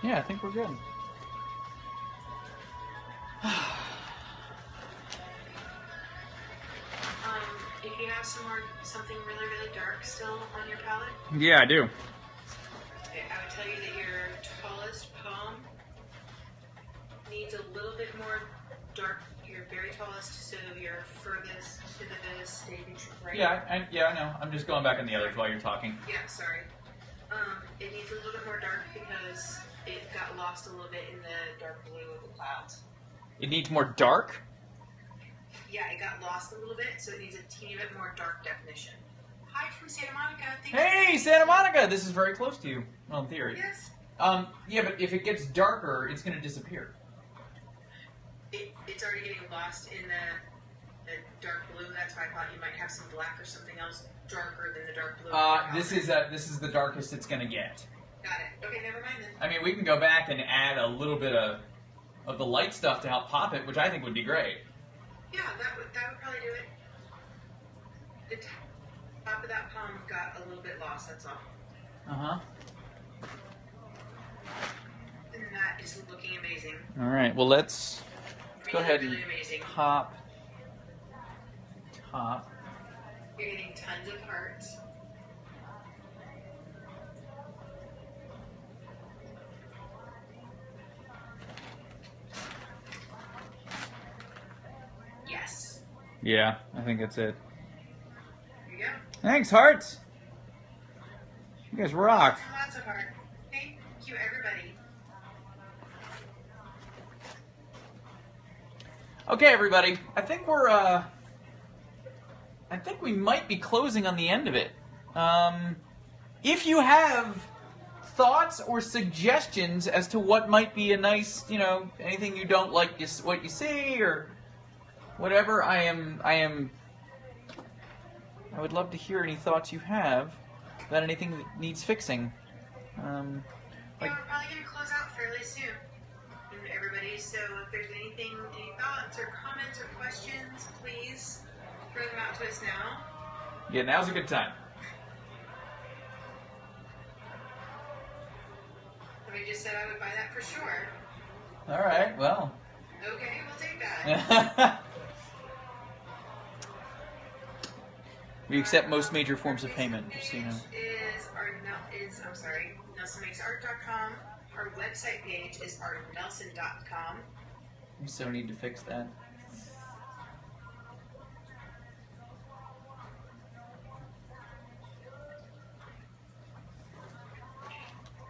Yeah, I think we're good. If you have something really, really dark still on your palette, Yeah, I do. I would tell you that your tallest palm needs a little bit more dark. Your very tallest, so your furthest to the stage right. Yeah, I know. I'm just going back on the others while you're talking. Yeah, sorry. It needs a little bit more dark because it got lost a little bit in the dark blue of the clouds. It needs more dark? Yeah, it got lost a little bit, so it needs a teeny bit more dark definition. Hi from Santa Monica. Thank Hey, you. Santa Monica! This is very close to you. Well, in theory. Yes. Yeah, but if it gets darker, it's going to disappear. It's already getting lost in the dark blue. That's why I thought you might have some black or something else darker than the dark blue. This is the darkest it's going to get. Got it. Okay, never mind then. I mean, we can go back and add a little bit of the light stuff to help pop it, which I think would be great. Yeah, that would probably do it. The top of that palm got a little bit lost. That's all. Uh-huh. And that is looking amazing. All right, well, let's go ahead and Really amazing. top. You're getting tons of hearts. Yes. Yeah, I think that's it. Here you go. Thanks, hearts! You guys rock. Lots of heart. Thank you, everybody. Okay, everybody. I think we might be closing on the end of it. If you have thoughts or suggestions as to what might be a nice, anything you don't like what you see or whatever, I would love to hear any thoughts you have about anything that needs fixing. Yeah, we're probably going to close out fairly soon. And everybody, so if there's any thoughts or comments or questions, please throw them out to us now. Yeah, now's a good time. Somebody just said I would buy that for sure. All right, well. Okay, we'll take that. We accept most major forms of payment, just so you know. NelsonMakesArt.com. Our website page is artofnelson.com. We so need to fix that.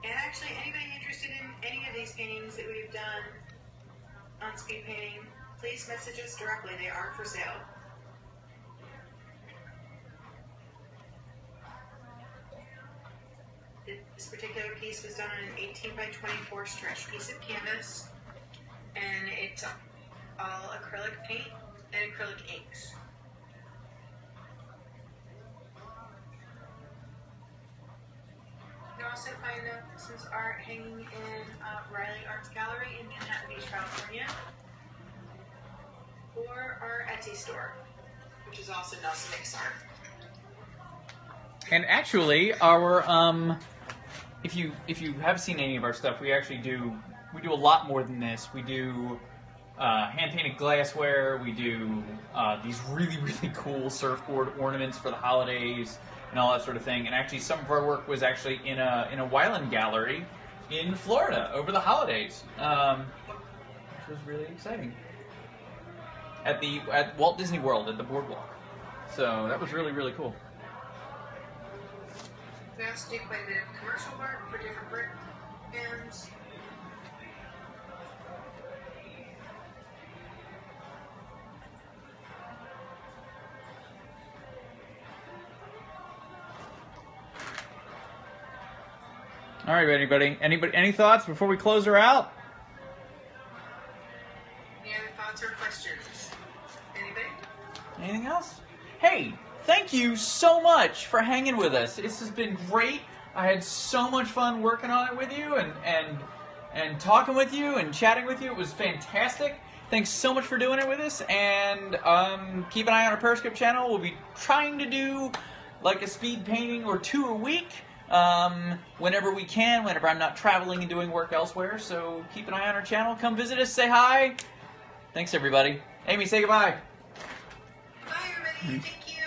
And actually, anybody interested in any of these paintings that we've done on speed painting, please message us directly. They are for sale. This particular piece was done on an 18 by 24 stretch piece of canvas, and it's all acrylic paint and acrylic inks. No, also find Nelson's art hanging in Riley Arts Gallery in Manhattan Beach, California, or our Etsy store, which is also Nelson Makes Art. And actually, our if you have seen any of our stuff, we actually do a lot more than this. We do hand painted glassware. We do these really cool surfboard ornaments for the holidays and all that sort of thing. And actually, some of our work was actually in a Wyland gallery in Florida over the holidays, which was really exciting. At Walt Disney World at the boardwalk. So that was really cool. We also do quite a bit of commercial work for different brands. All right, any thoughts before we close her out? Any other thoughts or questions? Anybody? Anything else? Hey, thank you so much for hanging with us. This has been great. I had so much fun working on it with you and talking with you and chatting with you. It was fantastic. Thanks so much for doing it with us. And keep an eye on our Periscope channel. We'll be trying to do like a speed painting or 2 a week whenever we can, whenever I'm not traveling and doing work elsewhere. So keep an eye on our channel. Come visit us. Say hi. Thanks, everybody. Amy, say goodbye. Bye, everybody. Thank you.